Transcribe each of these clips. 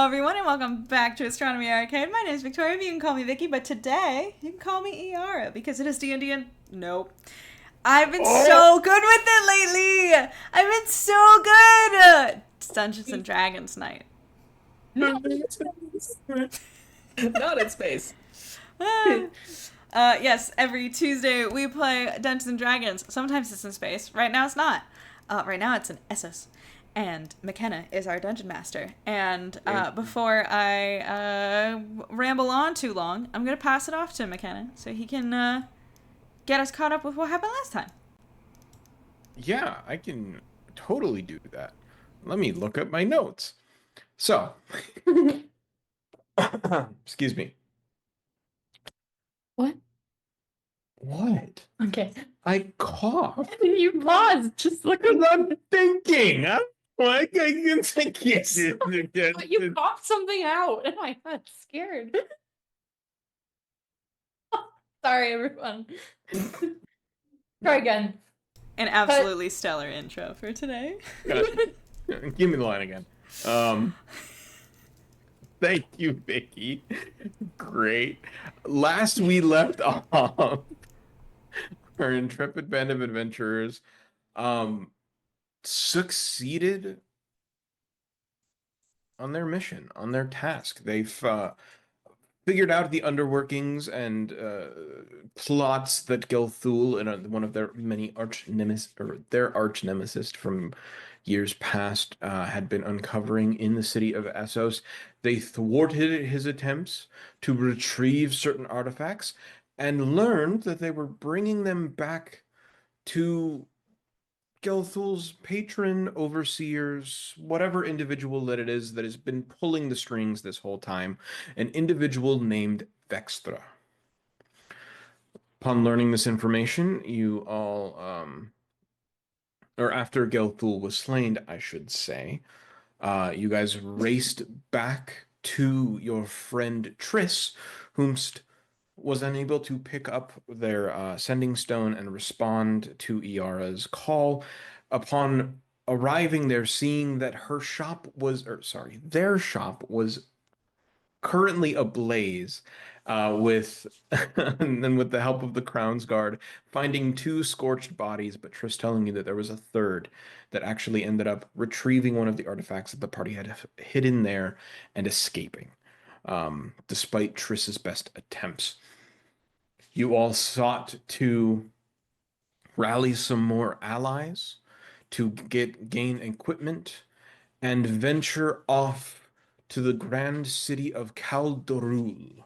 Hello everyone and welcome back to Astronomy Arcade. My name is Victoria, but you can call me Vicky, but today you can call me Iara because it is D&D and nope. I've been so good with it lately! I've been so good! It's Dungeons and Dragons night. Not in space. Yes, every Tuesday we play Dungeons and Dragons. Sometimes it's in space. Right now it's not. Right now it's in Essos. And McKenna is our dungeon master. And before I ramble on too long, I'm going to pass it off to McKenna so he can get us caught up with what happened last time. Yeah, I can totally do that. Let me look up my notes. So, excuse me. What? What? Okay. I coughed. You paused. Just look at I'm thinking. I'm like, I can think, yes. you coughed something out, and I got scared. Sorry, everyone. Try again. An absolutely stellar intro for today. Give me the line again. Thank you, Vicky. Great. Last we left off, our intrepid band of adventurers succeeded on their mission, on their task. They've figured out the underworkings and plots that Gelthul and one of their many arch nemesis from years past had been uncovering in the city of Essos. They thwarted his attempts to retrieve certain artifacts and learned that they were bringing them back to Gelthul's patron, overseers, whatever individual that it is that has been pulling the strings this whole time, an individual named Vextra. Upon learning this information, you all, or after Gelthul was slain, I should say, you guys raced back to your friend Triss, whomst was unable to pick up their sending stone and respond to Iara's call. Upon arriving there, seeing that their shop was currently ablaze, with and then with the help of the Crown's Guard, finding two scorched bodies, but Triss telling you that there was a third that actually ended up retrieving one of the artifacts that the party had hidden there and escaping, despite Triss's best attempts. You all sought to rally some more allies to gain equipment and venture off to the grand city of Kaldorul,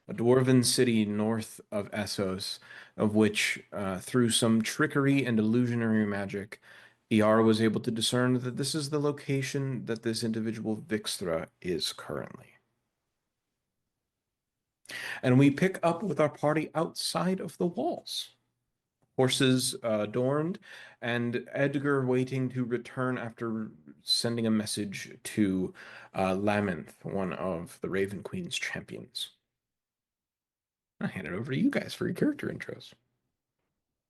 a dwarven city north of Essos, of which, through some trickery and illusionary magic, Iara was able to discern that this is the location that this individual Vixtra is currently. And we pick up with our party outside of the walls. Horses adorned, and Edgar waiting to return after sending a message to Lammonth, one of the Raven Queen's champions. I hand it over to you guys for your character intros.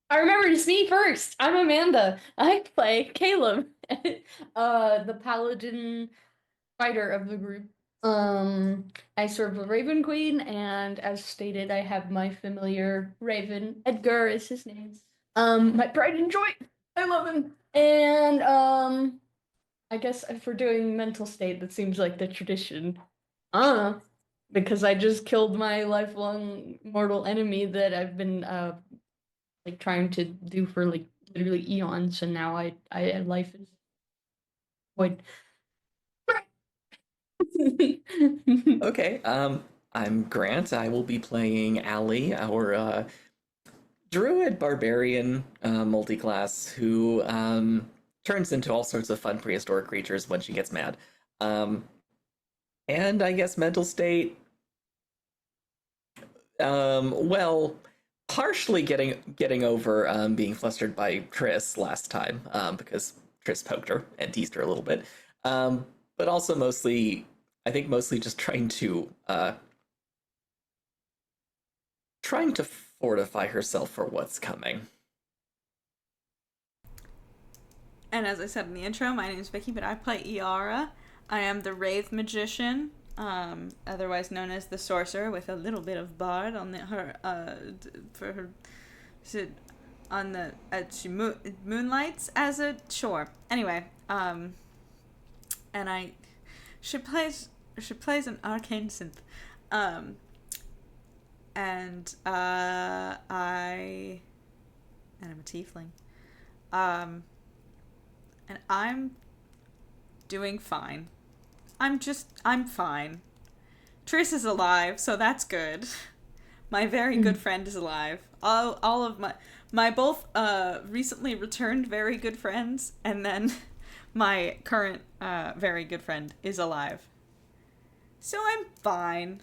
I remember it's me first. I'm Amanda. I play Caleb, the paladin fighter of the group. I serve the Raven Queen, and as stated, I have my familiar Raven. Edgar is his name. My pride and joy. I love him. And I guess if we're doing mental state, that seems like the tradition. Because I just killed my lifelong mortal enemy that I've been like trying to do for like literally eons, and now I life is void. Okay, I'm Grant. I will be playing Allie, our druid barbarian multiclass who turns into all sorts of fun prehistoric creatures when she gets mad. And I guess mental state, well, partially getting over being flustered by Triss last time, because Triss poked her and teased her a little bit. But also mostly just trying to fortify herself for what's coming. And as I said in the intro, my name is Vicky, but I play Iara. I am the Wraith Magician, otherwise known as the Sorcerer, with a little bit of bard on she moonlights as a Anyway, and she plays an arcane synth, and I'm a tiefling, and I'm doing fine. I'm fine. Triss is alive, so that's good. My very good friend is alive. All of my both recently returned very good friends, and then my current very good friend is alive. So I'm fine.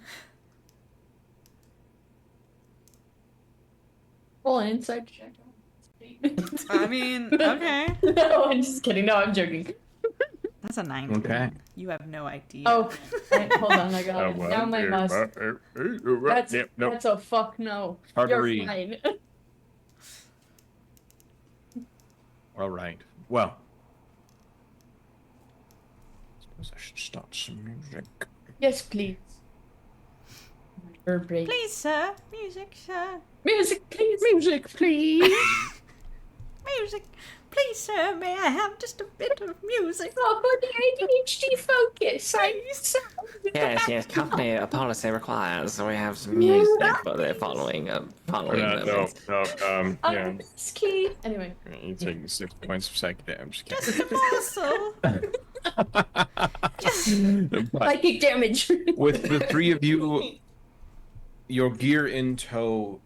Roll an insight check. I mean, okay. No, I'm just kidding. No, I'm joking. That's a 19. Okay. You have no idea. Oh, hold on, I got it. Now my mouse. That's a fuck no. Hard to You're read. fine. All right. Well, I suppose I should start some music. Yes, please. Break. Please, sir. Music, sir. Music, please. Music, please. Music. Please, sir, may I have just a bit of music? Oh, for the ADHD focus. Yes, company policy requires we have some music for the following moments. Yeah. This key. Anyway. You take 6 points of psychic. I'm just Just kidding. a morsel. But Psychic damage. with the three of you, your gear in tow,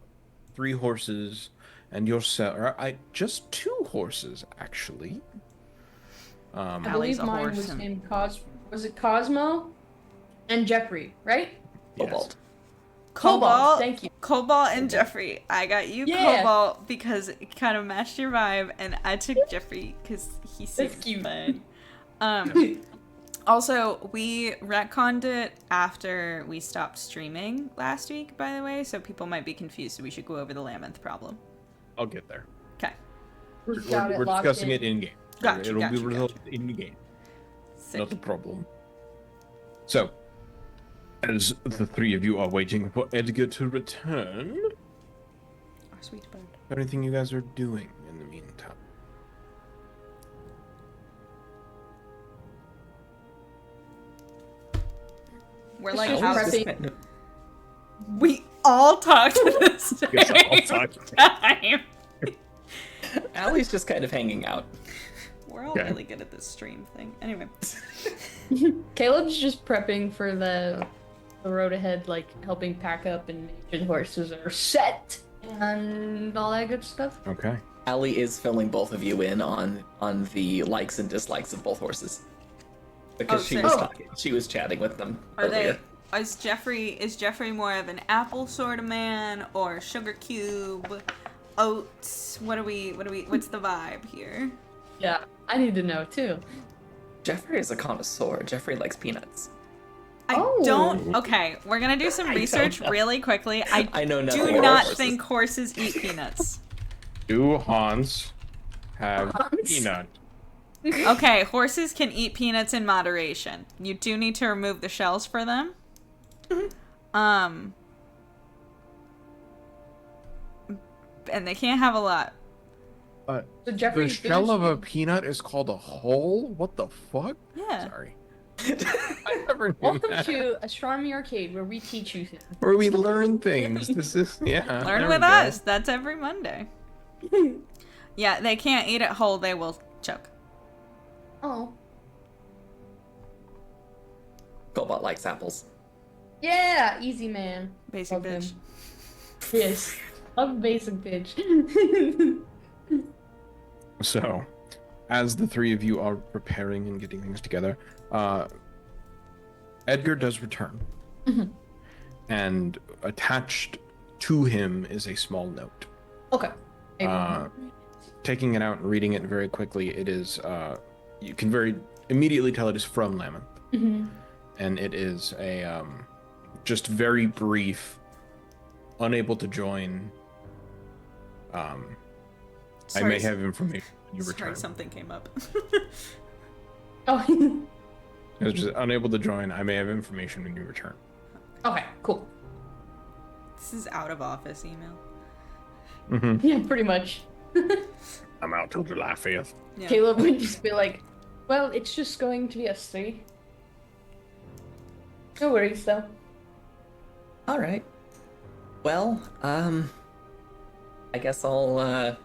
3 horses, and yourself. Just 2 horses, actually. I Allie's believe a mine horse was and- named Was it Cosmo? And Jeffrey, right? Cobalt. Cobalt. Thank you. Cobalt and Jeffrey. I got you Yeah. Cobalt because it kind of matched your vibe, and I took Jeffrey because he seems That's cute. fun. Also, we retconned it after we stopped streaming last week, by the way, so people might be confused, so we should go over the 11th problem. I'll get there. Okay. We're Got it locked discussing in. it in game. Gotcha, It'll gotcha, be resolved in game. Sick. Not a problem. So, as the 3 of you are waiting for Edgar to return, Our sweet bird. anything you guys are doing in the meantime? We're like, Just how prepping. we all talked at this Yes, all same talked. time. Allie's just kind of hanging out. We're all Okay. really good at this stream thing. Anyway. Caleb's just prepping for the road ahead, like helping pack up and make sure the horses are set and all that good stuff. Okay. Allie is filling both of you in on the likes and dislikes of both horses. Because Oh, she sick. was Oh. talking. She was chatting with them Are earlier. is Jeffrey more of an apple sort of man or sugar cube, oats? What's the vibe here? Yeah, I need to know too. Jeffrey is a connoisseur. Jeffrey likes peanuts. I Oh. don't. Okay, we're gonna do some I don't research know. really quickly. I know nothing do about not horses. think horses eat peanuts. Do Hans have Hans? peanut? Okay, horses can eat peanuts in moderation. You do need to remove the shells for them. And they can't have a lot. So Jeffrey, The shell of a peanut is called a hull? What the fuck? Yeah. Sorry. I never knew welcome that. to Astronomy Arcade, where we teach you things. Where we learn things. This is, yeah. Learn there with we go. us. That's every Monday. Yeah, they can't eat it whole. They will choke. Oh, Cobalt likes apples. yeah, easy man. Basic Love bitch. him. Yes, love basic bitch. So, as the 3 of you are preparing and getting things together, Edgar does return. Mhm. And attached to him is a small note. Okay. Taking it out and reading it very quickly, it is, you can very immediately tell it is from Lamont. Mhm. And it is a, just very brief, unable to join. I may have information when you Sorry, return. something came up. Oh, It's just unable to join. I may have information when you return. Okay, cool. This is out of office email. Mm-hmm. Yeah, pretty much. I'm out till July 5th. Yeah. Caleb would just be like, well, it's just going to be us three. No worries, though. All right. Well, I guess I'll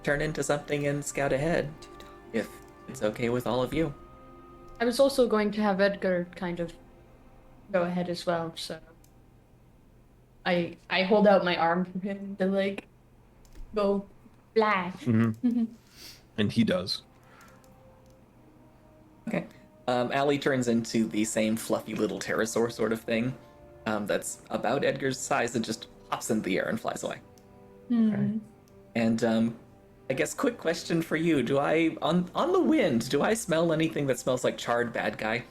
turn into something and scout ahead, if it's okay with all of you. I was also going to have Edgar kind of go ahead as well, so I hold out my arm for him to like go fly. Mm-hmm. And he does. Okay. Allie turns into the same fluffy little pterosaur sort of thing. That's about Edgar's size and just hops in the air and flies away. Hmm. And I guess quick question for you: do I on the wind? Do I smell anything that smells like charred bad guy?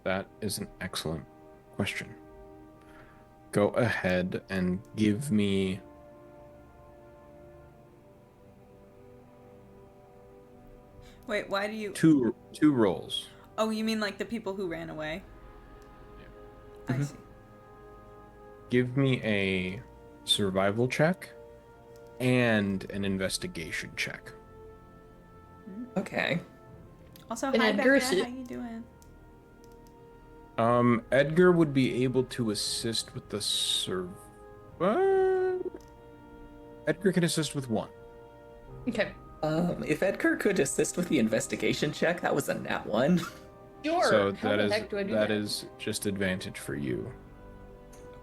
That is an excellent question. Go ahead and give me... Wait, why do you... two rolls. Oh, you mean like the people who ran away? Yeah. I see. Give me a survival check and an investigation check. Okay. Also, And hi Edgar, Becca, how you doing? Edgar would be able to assist with the Edgar can assist with one. Okay. If Edgar could assist with the investigation check, that was a nat 1. Sure. So How the heck do I do that? that is just advantage for you.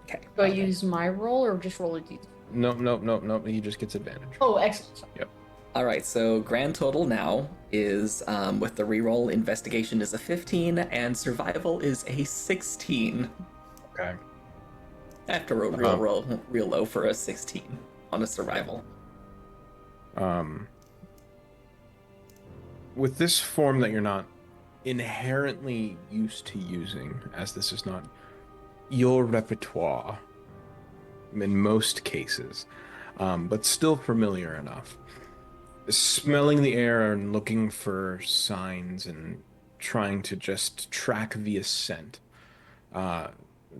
Okay. Do I use my roll or just roll a d? Nope. He just gets advantage. Oh, excellent. Yep. All right, so grand total now is, with the reroll, investigation is a 15 and survival is a 16. Okay. After a real low for a 16 on a survival. With this form that you're not inherently used to using, as this is not your repertoire in most cases, but still familiar enough. Smelling the air and looking for signs and trying to just track via scent,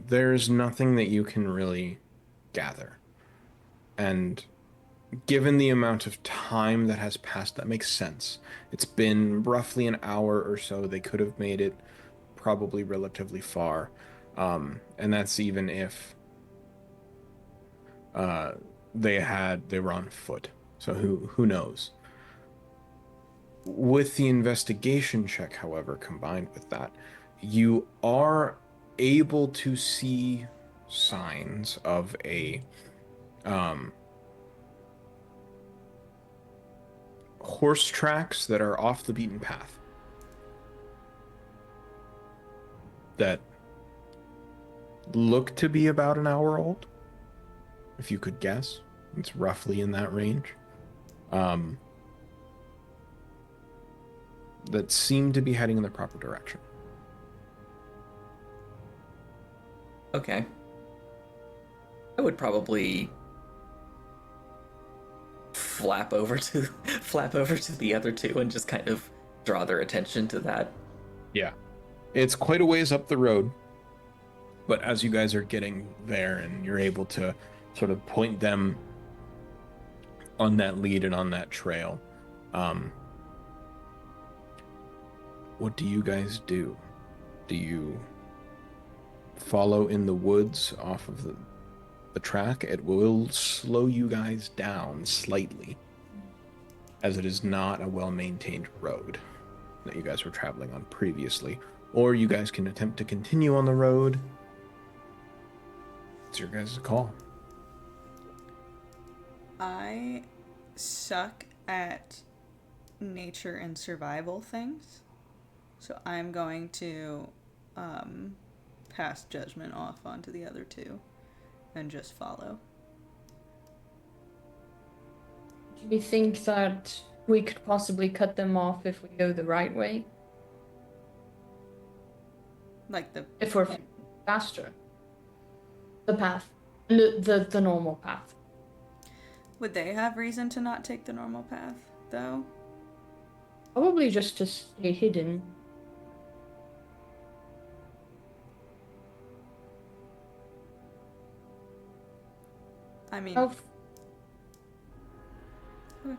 there's nothing that you can really gather. And given the amount of time that has passed, that makes sense. It's been roughly an hour or so. They could have made it probably relatively far. And that's even if they were on foot. So who knows? With the investigation check, however, combined with that, you are able to see signs of a horse tracks that are off the beaten path. That look to be about an hour old, if you could guess. It's roughly in that range. That seem to be heading in the proper direction. Okay. I would probably flap over to the other two and just kind of draw their attention to that. Yeah. It's quite a ways up the road, but as you guys are getting there and you're able to sort of point them on that lead and on that trail, what do you guys do? Do you follow in the woods off of the track? It will slow you guys down slightly, as it is not a well-maintained road that you guys were traveling on previously. Or you guys can attempt to continue on the road. It's your guys' call. I suck at nature and survival things, so I'm going to pass judgment off onto the other two and just follow. Do you think that we could possibly cut them off if we go the right way? Like the... If we're faster? The path. The normal path. Would they have reason to not take the normal path, though? Probably just to stay hidden. I mean, Oh, sure.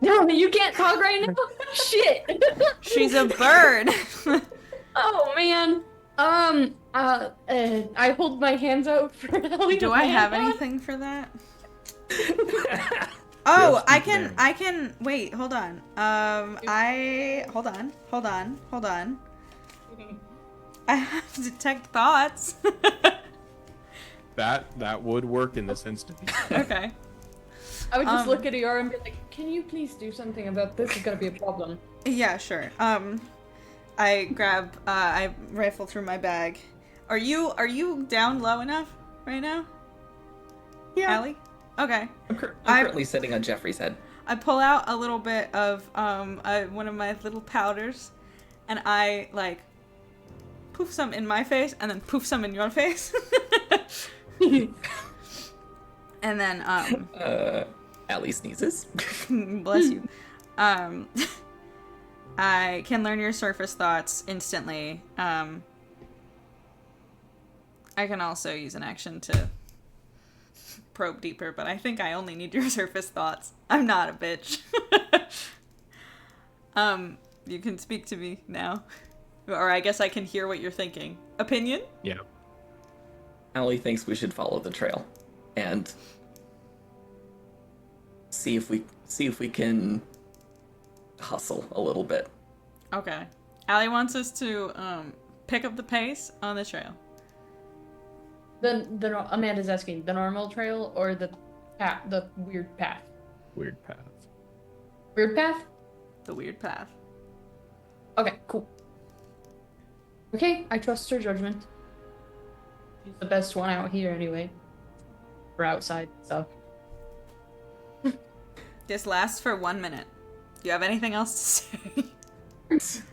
no, you can't talk right now. Shit. She's a bird. Oh man. I hold my hands out for Ellie. Do to I land have on. anything for that? Oh, Just I keep can. there. I can. Wait, hold on. Hold on. I have detect thoughts. That would work in this instance. Okay. I would just look at Eora and be like, "Can you please do something about this? It's gonna be a problem." Yeah, sure. I grab. I rifle through my bag. Are you down low enough right now? Yeah. Allie? Okay. I'm currently sitting on Jeffrey's head. I pull out a little bit of one of my little powders, and I like poof some in my face, and then poof some in your face. And then Allie sneezes. bless you. I can learn your surface thoughts instantly. I can also use an action to probe deeper, but I think I only need your surface thoughts. I'm not a bitch. You can speak to me now. Or I guess I can hear what you're thinking. Opinion? Yeah. Allie thinks we should follow the trail and see if we can hustle a little bit. Okay. Allie wants us to pick up the pace on the trail. Amanda's asking the normal trail or the path, the weird path. Weird path. Weird path? The weird path. Okay, cool. Okay, I trust her judgment. She's the best one out here anyway. We're outside, so. This lasts for 1 minute. Do you have anything else to say?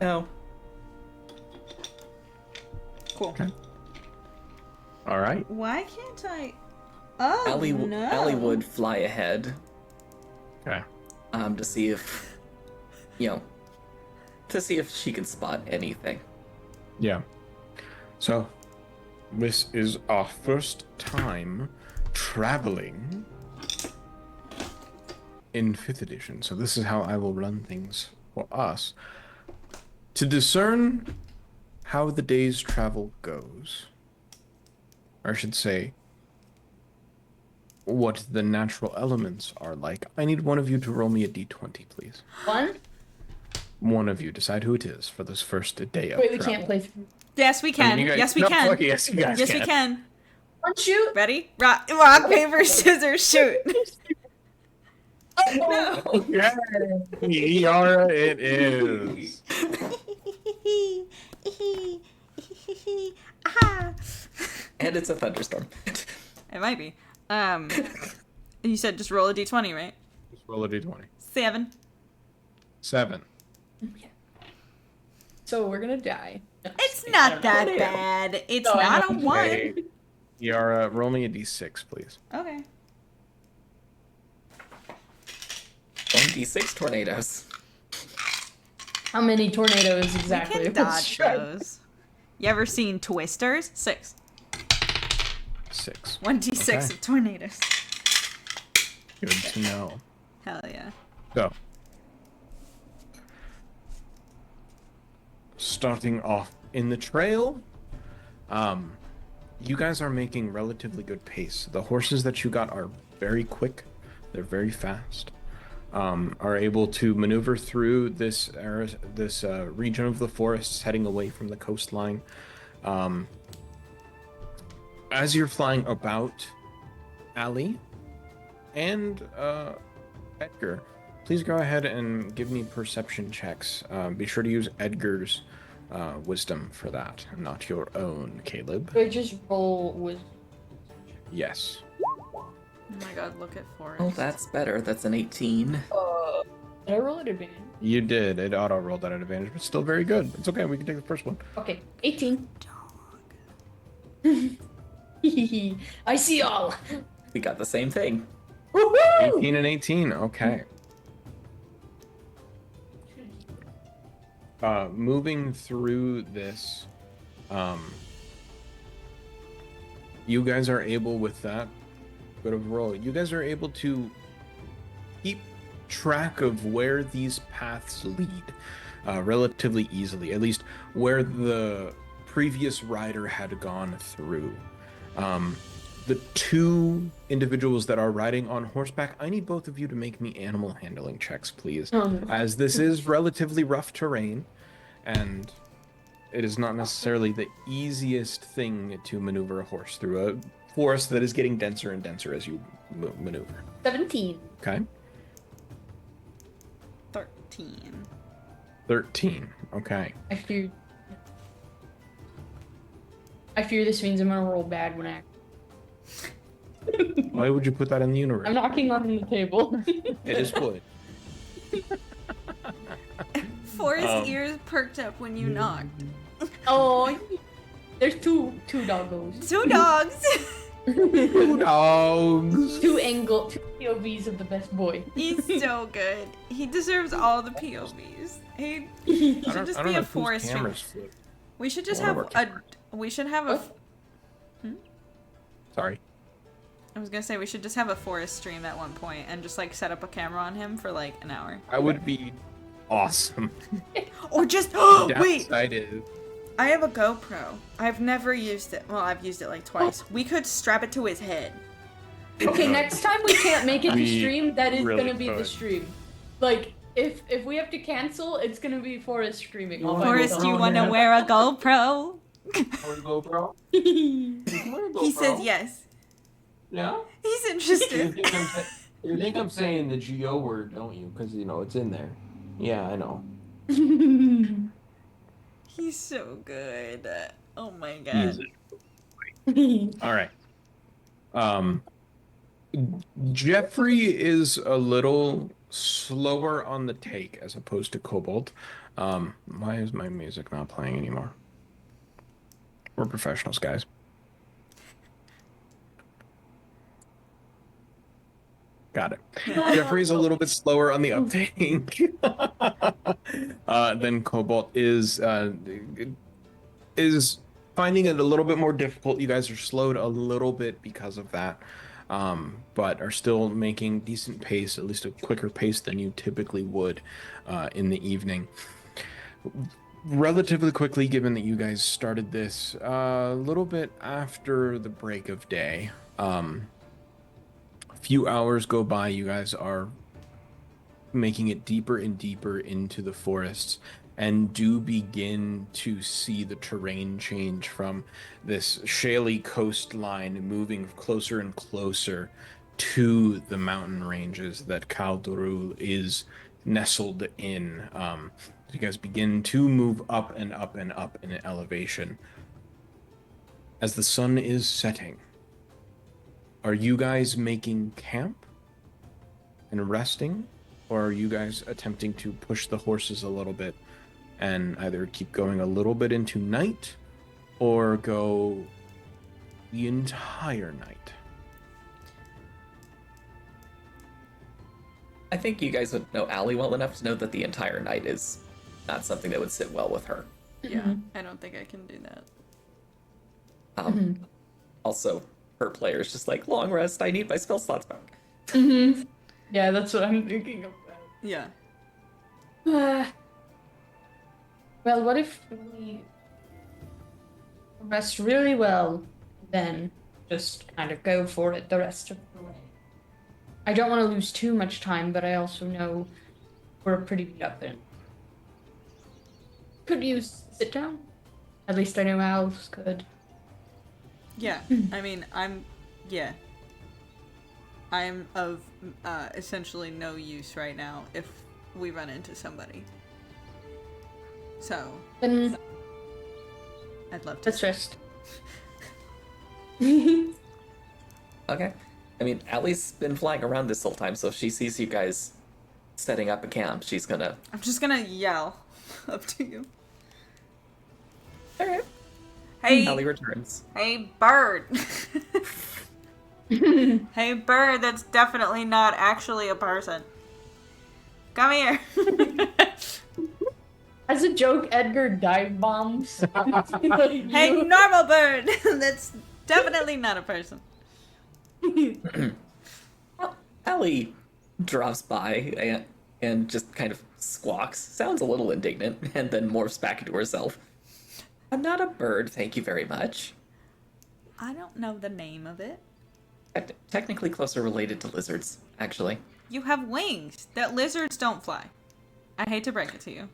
No. Cool. Okay. All right. Why can't I? Oh, no. Allie would fly ahead. Okay. To see if, to see if she can spot anything. Yeah. So, this is our first time traveling in 5th edition. So this is how I will run things for us. To discern how the day's travel goes, or I should say, what the natural elements are like, I need one of you to roll me a d20, please. One? One of you. Decide who it is for this first day of Wait, we travel. can't play through. Yes, we can. You guys- Yes, we no, can. fuck it, yes, you guys Yes, can. we can. One shoot! Ready? Rock, paper, scissors, shoot. Oh, Yeah, Yara, it is. And it's a thunderstorm. It might be. You said just roll a d20, right? Just roll a d20. 7. 7. so we're gonna die. It's not that bad. It's No, I not a know. 1. Hey, Yara, roll me a d6, please. Okay. 1d6 tornadoes. How many tornadoes You exactly? can dodge those. You ever seen Twisters? 6. 6. 1d6 Okay. of tornadoes. Good to know. Hell yeah. So, starting off in the trail, you guys are making relatively good pace. The horses that you got are very quick. They're very fast. Are able to maneuver through this region of the forests, heading away from the coastline. As you're flying about, Allie and Edgar, please go ahead and give me perception checks. Be sure to use Edgar's wisdom for that, not your own, Caleb. We just roll with. Yes. Oh my god, look at Forrest. Oh, that's better. That's an 18. Did I roll it advantage? You did. It auto rolled at an advantage, but still very good. It's okay. We can take the first one. Okay, 18. I see all. We got the same thing. Woohoo! 18 and 18. Okay. moving through this, you guys are able with that bit of roll. You guys are able to keep track of where these paths lead relatively easily, at least where the previous rider had gone through. The two individuals that are riding on horseback, I need both of you to make me animal handling checks, please, as this is relatively rough terrain, and it is not necessarily the easiest thing to maneuver a horse through a forest that is getting denser and denser as you maneuver. 17. Okay. 13. 13. Okay. I fear this means I'm gonna roll bad when I. Why would you put that in the universe? I'm knocking on the table. It is wood. Forest ears perked up when you knocked. Oh, there's two doggos. 2 dogs. 2 dogs. Two POVs of the best boy. He's so good. He deserves all the POVs. He should just be a forest stream. We should just have a. We should have a. Sorry. I was gonna say we should just have a forest stream at one point and just like set up a camera on him for like an hour. I would be awesome. Or just wait. Is... I have a GoPro. I've never used it. Well, I've used it like twice. We could strap it to his head. Okay, next time we can't make it to stream, that is really gonna be the stream. Like, if we have to cancel, it's gonna be Forrest streaming. Forrest, do you want to wear a GoPro? GoPro? He says yes. Yeah? He's interested. You think I'm saying the GO word, don't you? Because, you know, it's in there. Yeah, I know. He's so good. Oh my god. All right. Jeffrey is a little slower on the take as opposed to Cobalt. Why is my music not playing anymore? We're professionals, guys. Got it. Jeffrey's a little bit slower on the uptake than Cobalt is finding it a little bit more difficult. You guys are slowed a little bit because of that, but are still making decent pace, at least a quicker pace than you typically would in the evening. Relatively quickly, given that you guys started this a little bit after the break of day, few hours go by. You guys are making it deeper and deeper into the forests and do begin to see the terrain change from this shaly coastline moving closer and closer to the mountain ranges that Kaldurul is nestled in. You guys begin to move up and up and up in elevation as the sun is setting. Are you guys making camp and resting, or are you guys attempting to push the horses a little bit and either keep going a little bit into night or go the entire night? I think you guys would know Allie well enough to know that the entire night is not something that would sit well with her. Yeah, I don't think I can do that. Also, her player is just like, long rest, I need my spell slots back. Yeah, that's what I'm thinking about. Yeah. Well, what if we rest really well, then just kind of go for it the rest of the way? I don't want to lose too much time, but I also know we're pretty beat up and could use sit down. At least I know Al's could. Yeah, I mean, I'm of essentially no use right now if we run into somebody. So, Then I'd love to. let's rest. Okay. I mean, Allie's been flying around this whole time, so if she sees you guys setting up a camp, she's gonna... I'm just gonna yell up to you. Alright. Hey, Allie returns. hey, bird. Hey, bird, that's definitely not actually a person. Come here. As a joke, Edgar dive bombs. Like, Hey, you- normal bird! That's definitely not a person. Allie drops by and just kind of squawks, sounds a little indignant, and then morphs back into herself. I'm not a bird, thank you very much. I don't know the name of it. Technically closer related to lizards, actually. You have wings. That lizards don't fly. I hate to break it to you.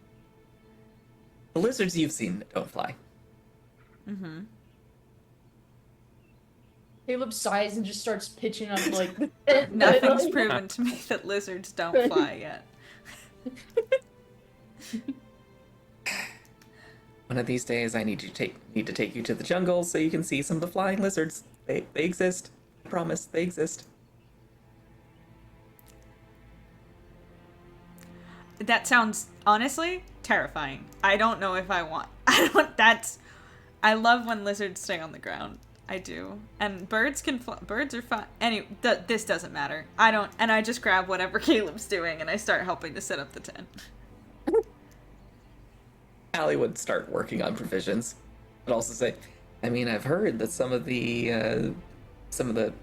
The lizards you've seen don't fly. Mm-hmm. Caleb sighs and just starts pitching up like Nothing's proven to me that lizards don't fly yet. One of these days, I need to take you to the jungle so you can see some of the flying lizards. They exist. I promise, they exist. That sounds, honestly, terrifying. I don't know if I want... I love when lizards stay on the ground. I do. And birds can fly. Birds are fine. Anyway, this doesn't matter. And I just grab whatever Caleb's doing and I start helping to set up the tent. Allie would start working on provisions, but also say, I mean, I've heard that some of the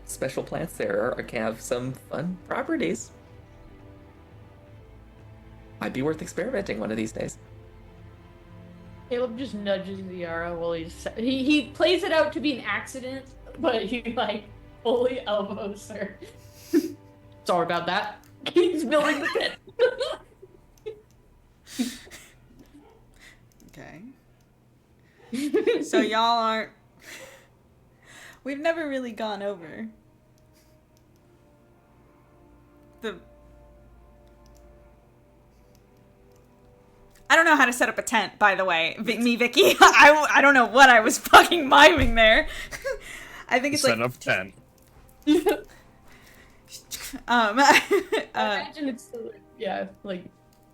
special plants there can have some fun properties. Might be worth experimenting one of these days. Caleb just nudges Yara while he plays it out to be an accident, but he like fully elbows her. Sorry about that. He's building the pit. Okay. So y'all aren't... We've never really gone over the... I don't know how to set up a tent, by the way. Me, Vicky. I don't know what I was fucking miming there. I think it's Set like... up tent. I imagine it's like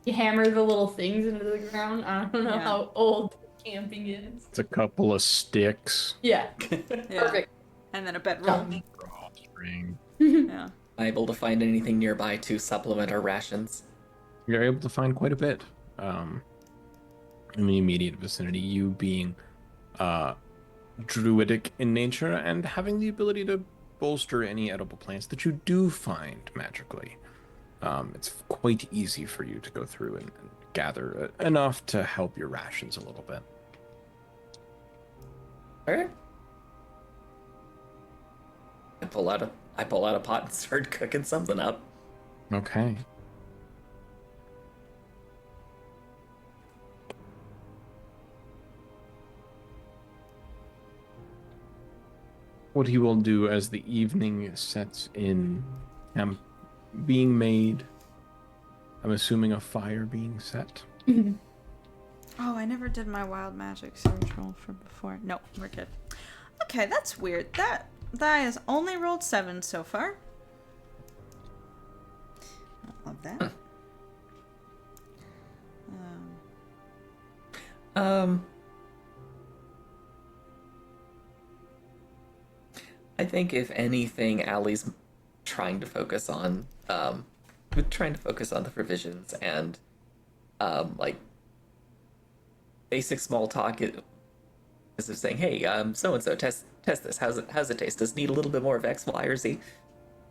you hammer the little things into the ground. I don't know how old camping is. It's a couple of sticks. Yeah. Yeah. Perfect. And then a bedroll. Drawstring. Yeah. Able to find anything nearby to supplement our rations. You're able to find quite a bit in the immediate vicinity. You being druidic in nature and having the ability to bolster any edible plants that you do find magically. It's quite easy for you to go through and gather enough to help your rations a little bit. All right. I pull out a pot and start cooking something up. Okay. What he will do as the evening sets in, being made, I'm assuming a fire being set. Oh, I never did my wild magic surge roll from before. No, we're good. Okay, that's weird. That has only rolled 7 so far. I love that. I think if anything, Allie's trying to focus on the provisions and like basic small talk is of saying, hey, so and so, test this. How's it taste? Does it need a little bit more of X, Y, or Z?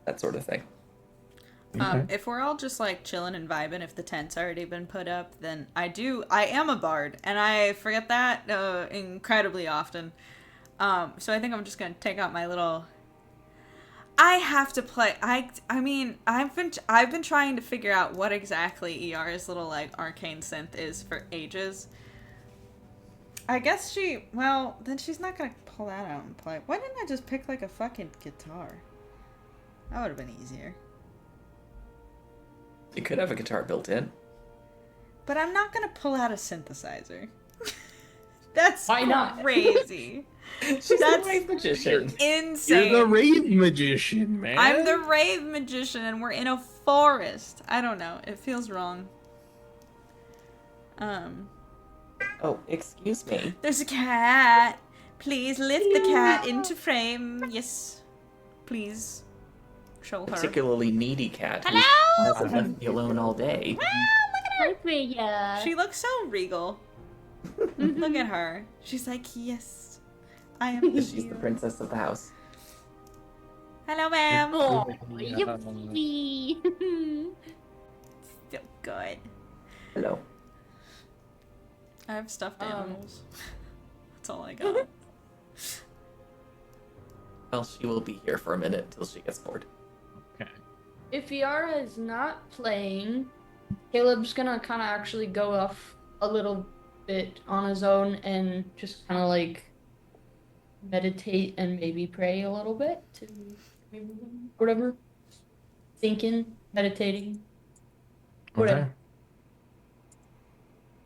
That sort of thing. Okay. If we're all just like chilling and vibing, if the tent's already been put up, then I am a bard, and I forget that incredibly often. So I think I'm just gonna take out my little... I have to play... I mean, I've been trying to figure out what exactly ER's little, like, arcane synth is for ages. I guess then she's not gonna pull that out and play. Why didn't I just pick, like, a fucking guitar? That would have been easier. You could have a guitar built in. But I'm not gonna pull out a synthesizer. That's Why not? crazy. She's That's the rave magician. insane. You're the rave magician, man. I'm the rave magician and we're in a forest. I don't know. It feels wrong. Oh, excuse me. There's a cat. Please lift the cat into frame. Yes. Please. Show her. Particularly needy cat who Hello? hasn't left me alone all day. Ah, look at Hi, Freya. She looks so regal. Look at her. She's like, yes, I am the She's the shield. princess of the house. Hello, ma'am. Oh, Yeah. you baby. So good. Hello. I have stuffed Um, animals. That's all I got. Well, she will be here for a minute until she gets bored. Okay. If Yara is not playing, Caleb's gonna kind of actually go off a little bit on his own and just kind of like meditate and maybe pray a little bit to maybe whatever. Thinking, meditating, whatever. Okay.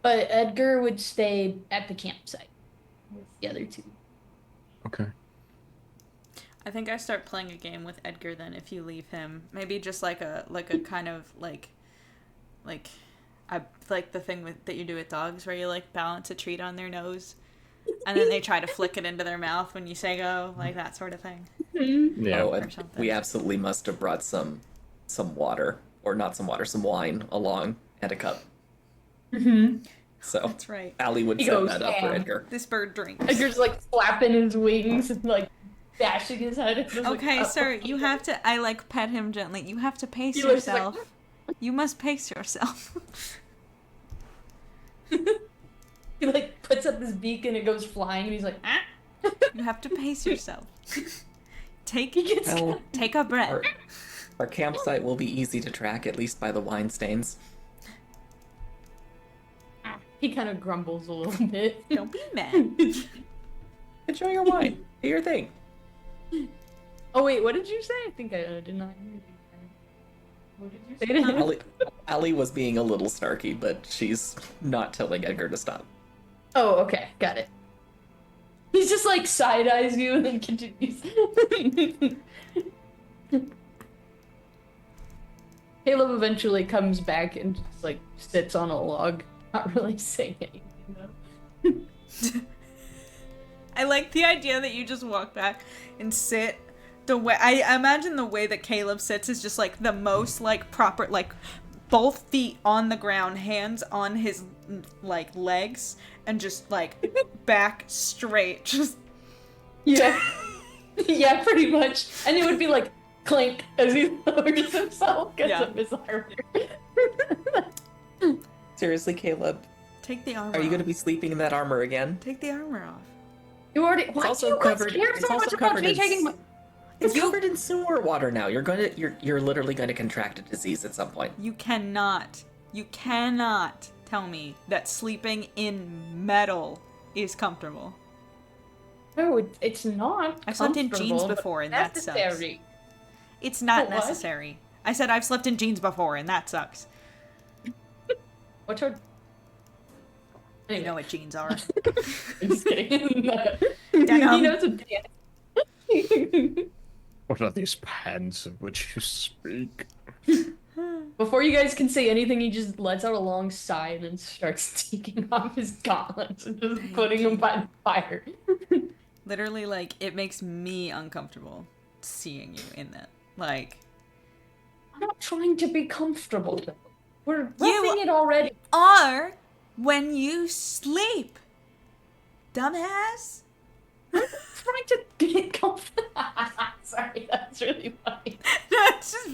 But Edgar would stay at the campsite with the other two. Okay. I think I start playing a game with Edgar then if you leave him. Maybe just like a kind of like the thing that you do with dogs where you like balance a treat on their nose and then they try to flick it into their mouth when you say go, like that sort of thing. Yeah. Oh, Or and something. we absolutely must have brought some water, or not some water, some wine along and a cup. Mm-hmm. So That's right. Allie would He set goes, that up for "Damn." Edgar. This bird drinks. Edgar's like flapping his wings and like bashing his head. And just, Okay, like, sir, you have to. I like pet him gently. You have to pace He looks like- yourself. You must pace yourself. He like puts up his beak and it goes flying and he's like, ah. You have to pace yourself. Take He gets Well, take a breath. our campsite will be easy to track, at least by the wine stains. he kind of grumbles a little bit. Don't be mad. Enjoy your wine. Do your thing. Oh wait, what did you say? I think I did not hear you. What did you say to him? Allie was being a little snarky, but she's not telling Edgar to stop. Oh, okay, got it. He's just like side eyes you and then continues. Caleb eventually comes back and just like sits on a log, not really saying anything though. I like the idea that you just walk back and sit the way I imagine the way that Caleb sits is just like the most like proper, like both feet on the ground, hands on his like legs, and just like back straight. Just Yeah. Yeah, pretty much. And it would be like clink as he lowers himself because Yeah. of his armor. Seriously, Caleb, take the armor are you going to off. be sleeping in that armor again? Take the armor off. You already. Why also do you guys covered- care it's so also much about covered me in taking my? It's You- covered in sewer water now. You're literally going to contract a disease at some point. You cannot tell me that sleeping in metal is comfortable. No, it's not. I've slept in jeans comfortable, but before, and that sucks. necessary. It's not What? necessary. I said I've slept in jeans before, and that sucks. What's her? You Anyway, know what jeans are. I'm just kidding. Denim. He knows a dance. What are these pants of which you speak? Before you guys can say anything, he just lets out a long sigh and then starts taking off his gauntlets and just putting them by the fire. Literally, like, it makes me uncomfortable seeing you in that. Like, I'm not trying to be comfortable. We're You- roughing it already. are when you sleep, dumbass. Trying to get comfortable. Sorry, that's really funny. No, it's just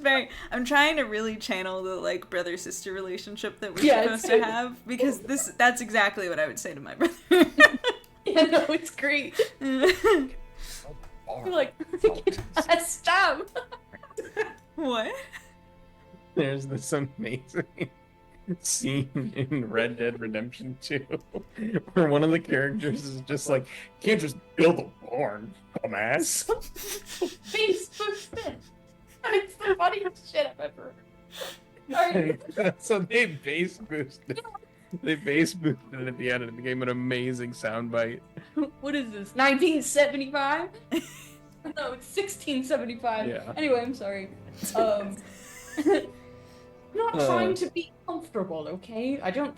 very, I'm trying to really channel the, like, brother-sister relationship that we're Yeah, supposed it's- to have, because that's exactly what I would say to my brother. Yeah, no, it's great. You're like, stop. What? There's this amazing scene in Red Dead Redemption 2 where one of the characters is just like, you can't just build a barn, dumbass. Facebook spin. It's the funniest shit I've ever heard. Alright. So they base boosted. They base boosted it at the end and it became an amazing soundbite. What is this? 1975? No, it's 1675. Yeah. Anyway, I'm sorry. I'm not trying to be comfortable, okay? I don't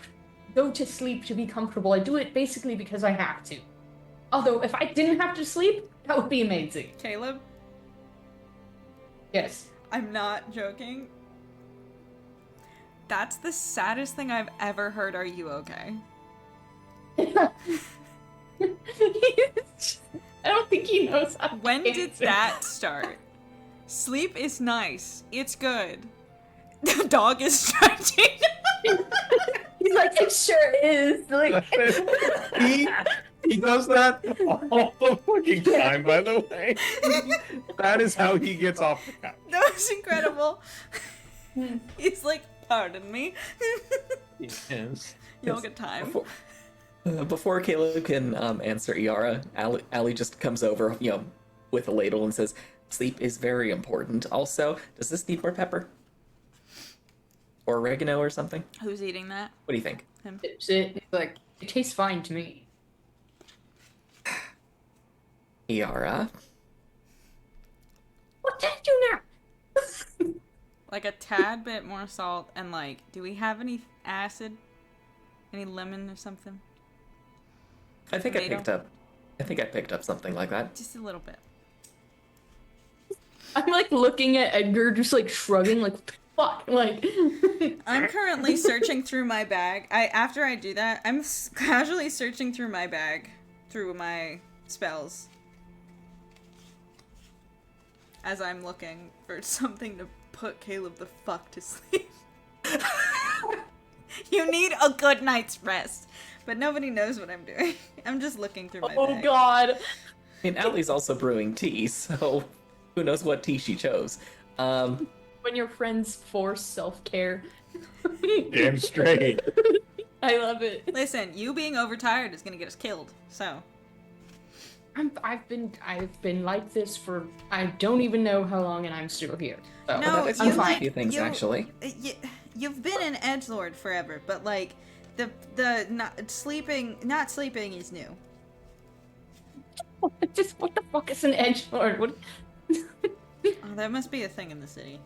go to sleep to be comfortable. I do it basically because I have to. Although, if I didn't have to sleep, that would be amazing. Caleb, Yes. I'm not joking. That's the saddest thing I've ever heard. Are you okay? I don't think he knows how to When did answer. that start? Sleep is nice. It's good. The dog is stretching. He's like, it sure is. Like, he does that all the fucking time, by the way. That is how he gets off the couch. That was incredible. He's like, pardon me. Yes. You'll get time. Before Caleb can answer Iara, Allie just comes over, with a ladle and says, "Sleep is very important. Also, does this need more pepper? Or oregano or something? Who's eating that? What do you think?" Him. He's like, it tastes fine to me. Iara? What did you now? Like a tad bit more salt and like, do we have any acid? Any lemon or something? I think Tomato? I picked up something like that. Just a little bit. I'm like looking at Edgar, just like shrugging, like, fuck, like. I'm currently searching through my bag. After I do that, I'm casually searching through my bag, through my spells, as I'm looking for something to put Caleb the fuck to sleep. You need a good night's rest, but nobody knows what I'm doing. I'm just looking through my bag. Oh god. I mean, Allie's also brewing tea, so who knows what tea she chose. When your friends force self-care. Damn straight. I love it. Listen, you being overtired is gonna get us killed, so. I've been like this for I don't even know how long, and I'm still here. So. No, that I'm explains fine. a few things, actually. You've been an edgelord forever, but like the not sleeping is new. What the fuck is an edgelord? What? Oh, that must be a thing in the city.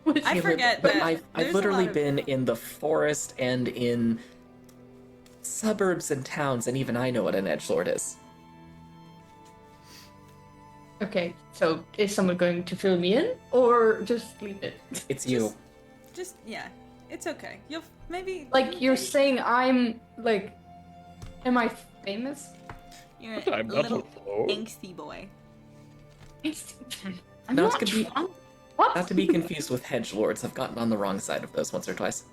What is I forget But that I've there's a literally lot of- been in the forest and in suburbs and towns, and even I know what an edgelord is. Okay, so is someone going to fill me in, or just leave it? It's you. Just yeah, it's okay. You'll maybe Like you're saying, I'm like, am I famous? you're a I'm little Buffalo. angsty boy. I'm Not not to be- drunk. What? Not to be confused with hedgelords. I've gotten on the wrong side of those once or twice.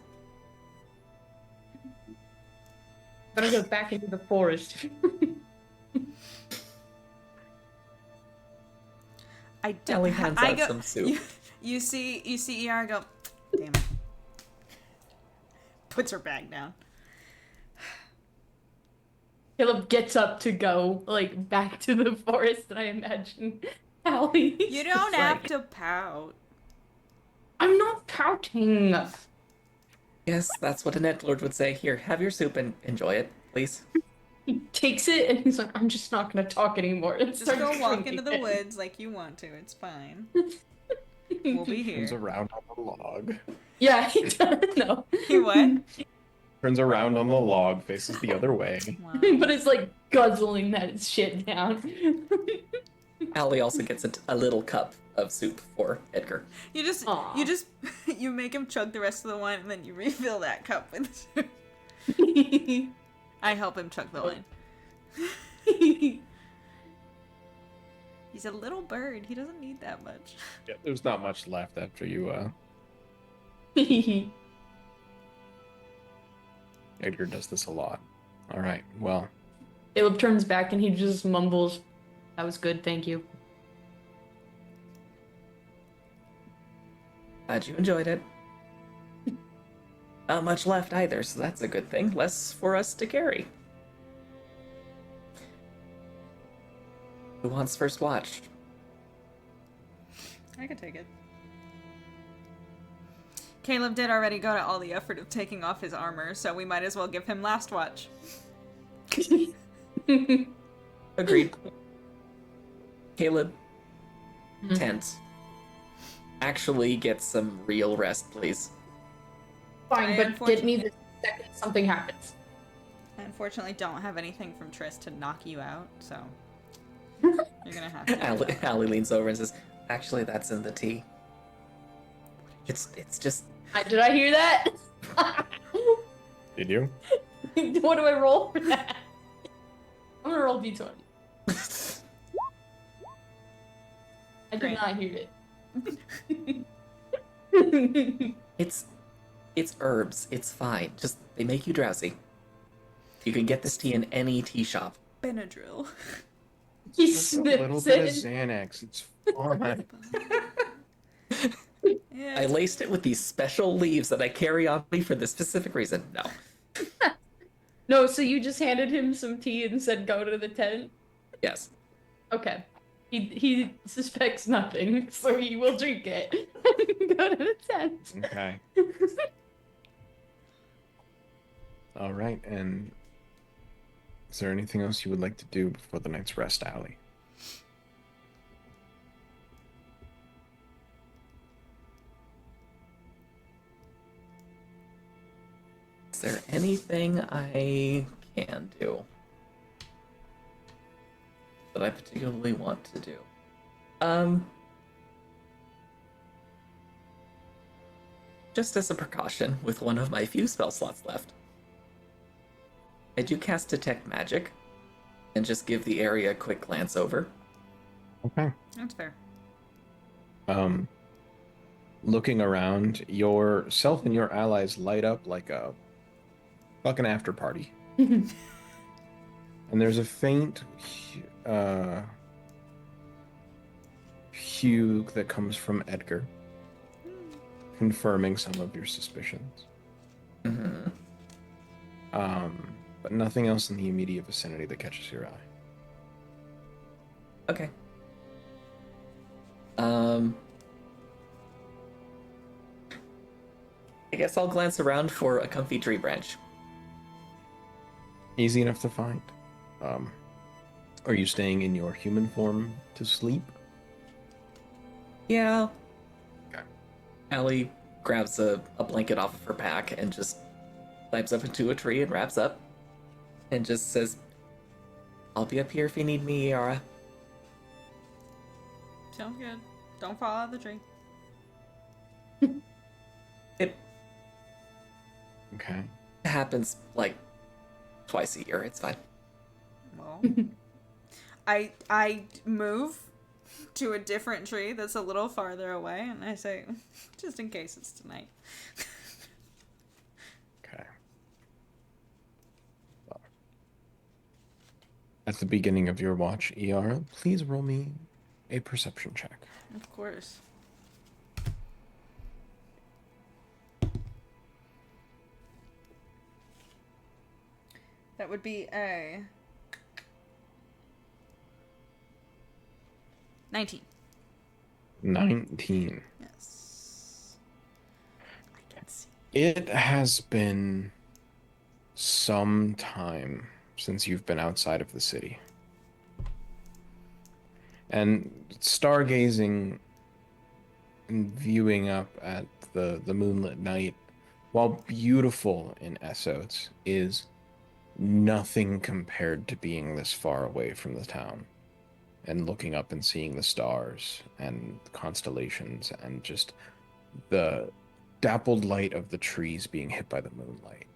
Gonna go back into the forest. I don't. Ellie hands I out go, some soup. You see ER go. Damn it. Puts her bag down. Caleb gets up to go like back to the forest, and I imagine Allie. You don't have to pout. I'm not pouting. Yes, that's what an edgelord would say. Here, have your soup and enjoy it, please. He takes it and he's like, I'm just not gonna talk anymore. And Just starts go walk drinking into the it. woods like you want to. It's fine. We'll be Turns here. around on the log. Yeah, he does. No. He what? Turns around on the log, faces the other way. Wow. But it's like guzzling that shit down. Allie also gets a little cup of soup for Edgar. Aw. You make him chug the rest of the wine and then you refill that cup with soup. I help him chug the wine. He's a little bird. He doesn't need that much. Yeah, there's not much left after you, Edgar does this a lot. Alright, well, Caleb turns back and he just mumbles, "That was good, thank you." Glad you enjoyed it. Not much left either, so that's a good thing. Less for us to carry. Who wants first watch? I could take it. Caleb did already go to all the effort of taking off his armor, so we might as well give him last watch. Agreed. Caleb, Mhm. tent. Actually get some real rest, please. Fine, I but get me the second something happens. I unfortunately don't have anything from Triss to knock you out, so you're gonna have to. Allie leans over and says, "Actually, that's in the tea." What It's just Did I hear that? Did you? What do I roll for that? I'm gonna roll d20. I did Great. not hear it. it's herbs. It's fine. Just they make you drowsy. You can get this tea in any tea shop. Benadryl. He Just a little sniffs bit of it. Xanax. It's fine. Yeah. I laced it with these special leaves that I carry on me for this specific reason. No. No, so you just handed him some tea and said go to the tent? Yes. Okay. He suspects nothing, so he will drink it. Go to the tent. Okay. All right. And is there anything else you would like to do before the night's rest, Allie? Is there anything I can do that I particularly want to do? Just as a precaution, with one of my few spell slots left, I do cast Detect Magic and just give the area a quick glance over. Okay. That's fair. Looking around, yourself and your allies light up like a fucking after party. And there's a faint hue that comes from Edgar, confirming some of your suspicions. Mm-hmm. But nothing else in the immediate vicinity that catches your eye. Okay. I guess I'll glance around for a comfy tree branch. Easy enough to find. Are you staying in your human form to sleep? Yeah. Okay. Allie grabs a blanket off of her pack and just climbs up into a tree and wraps up and just says, I'll be up here if you need me, Yara. Sounds good. Don't fall out of the tree. It Okay. happens like twice a year. It's fine. Well, I move to a different tree that's a little farther away, and I say, just in case it's tonight. Okay. Well, at the beginning of your watch, Iara, please roll me a perception check. Of course. That would be a 19. 19. Yes. I can see. It has been some time since you've been outside of the city. And stargazing and viewing up at the moonlit night, while beautiful in Essos, is nothing compared to being this far away from the town and looking up and seeing the stars and the constellations and just the dappled light of the trees being hit by the moonlight.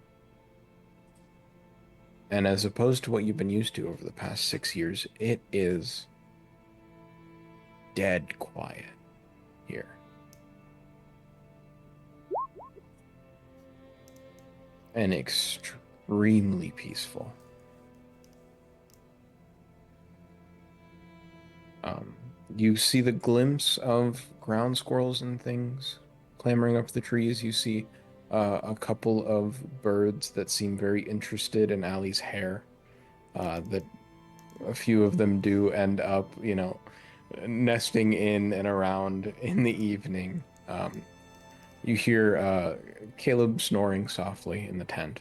And as opposed to what you've been used to over the past 6 years, it is dead quiet here. And extremely peaceful. You see the glimpse of ground squirrels and things clambering up the trees. You see a couple of birds that seem very interested in Allie's hair. That a few of them do end up, nesting in and around in the evening. You hear Caleb snoring softly in the tent,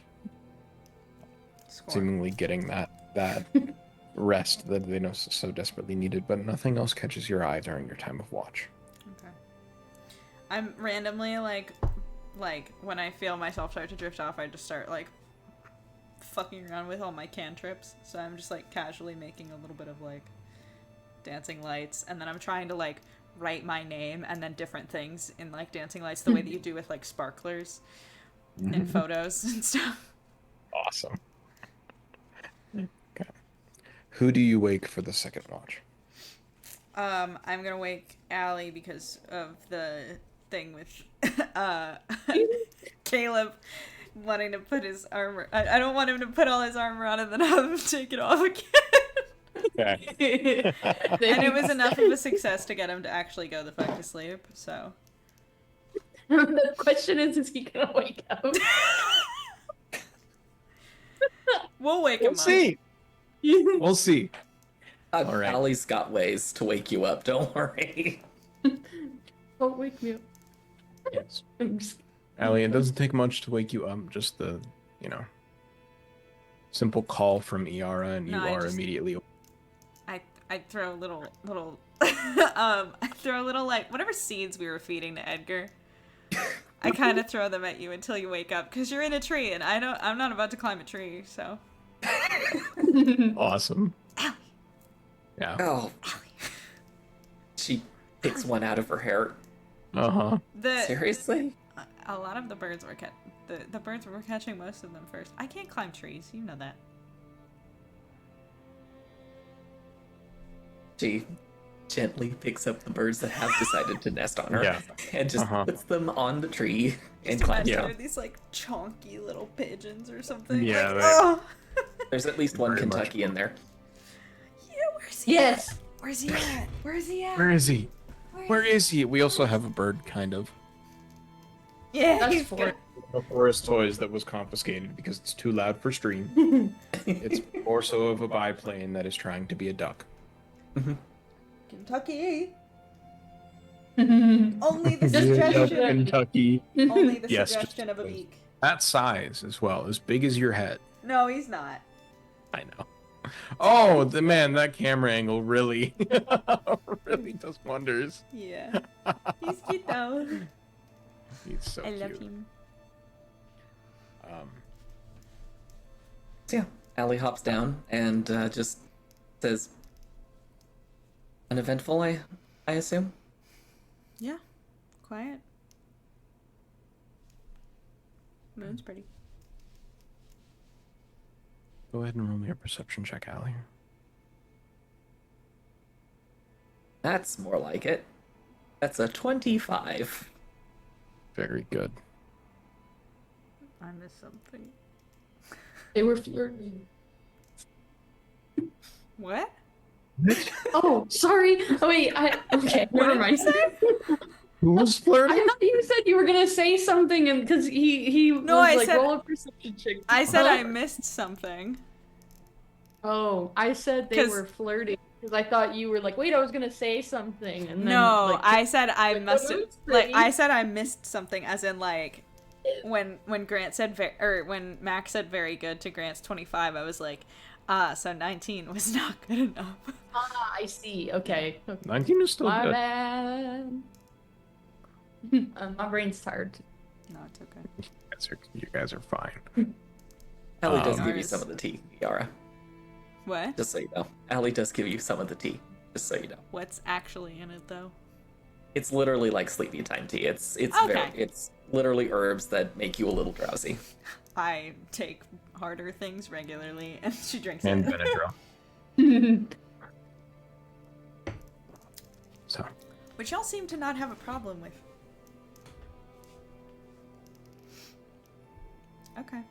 seemingly getting that rest that they know so desperately needed, but nothing else catches your eye during your time of watch. Okay. I'm randomly like when I feel myself start to drift off, I just start like fucking around with all my cantrips. So I'm just like casually making a little bit of like dancing lights, and then I'm trying to like write my name and then different things in like dancing lights, the way that you do with like sparklers in photos and stuff. Awesome. Okay. Who do you wake for the second watch? I'm gonna wake Allie because of the thing with Caleb wanting to put his armor. I don't want him to put all his armor on and then have him take it off again. Okay. And it was enough of a success to get him to actually go the fuck to sleep, so. The question is he gonna wake up? We'll wake We'll him see. We'll see. All right. Allie's got ways to wake you up, don't worry. Don't wake me up. Yes. I'm just... Allie, it doesn't take much to wake you up. Just the, simple call from Iara, and No, you I are just- immediately. I throw a little I throw a little like whatever seeds we were feeding to Edgar. I kind of throw them at you until you wake up because you're in a tree and I'm not about to climb a tree, so. Awesome. Yeah. Oh. She picks one out of her hair. Uh-huh. Seriously? A lot of the birds were the birds were catching most of them first. I can't climb trees, you know that. She gently picks up the birds that have decided to nest on her Yeah. and just puts them on the tree and climbs Imagine down. they're these like chonky little pigeons or something. Yeah, Like, they- oh. There's at least one Very much. Kentucky in there. Yeah, where's he Yes. at? Where's he at? Where's he at? Where is he? Where is he? We also have a bird, kind of. Yeah, That's he's for good. The forest toys that was confiscated because it's too loud for stream. It's more so of a biplane that is trying to be a duck. Kentucky. Only the suggestion. Kentucky. Only the Yes, suggestion just of a please. beak. That size as well, as big as your head. No, he's not. I know. Oh, that camera angle really, really does wonders. Yeah. He's cute though. He's so I love cute. him. So yeah, Allie hops down and just says, uneventful, I assume? Yeah. Quiet. Moon's pretty. Go ahead and roll me a perception check, Allie. That's more like it. That's a 25. Very good. I missed something. They were flirting. What? Oh, sorry. Oh wait, okay, never mind. Who was I flirting? thought you said you were gonna say something, and because he No, was I like said- roll a perception check. I said Huh? I missed something. Oh, I said they 'Cause- were flirting because I thought you were like, wait, I was gonna say something, and then No, like, I said I like, must have Moon's like pretty. I said I missed something as in like when Grant said when Max said very good to Grant's 25, I was like, so 19 was not good enough. I see. Okay. 19 is still My good. bad. My brain's tired. No, it's okay. You guys are fine. Allie does Um, give you some of the tea, Yara. What? Just so you know. Allie does give you some of the tea. Just so you know. What's actually in it though? It's literally like sleepy time tea. It's Okay. it's literally herbs that make you a little drowsy. I take harder things regularly, and she drinks And it. Benadryl. So, Which y'all seem to not have a problem with. Okay.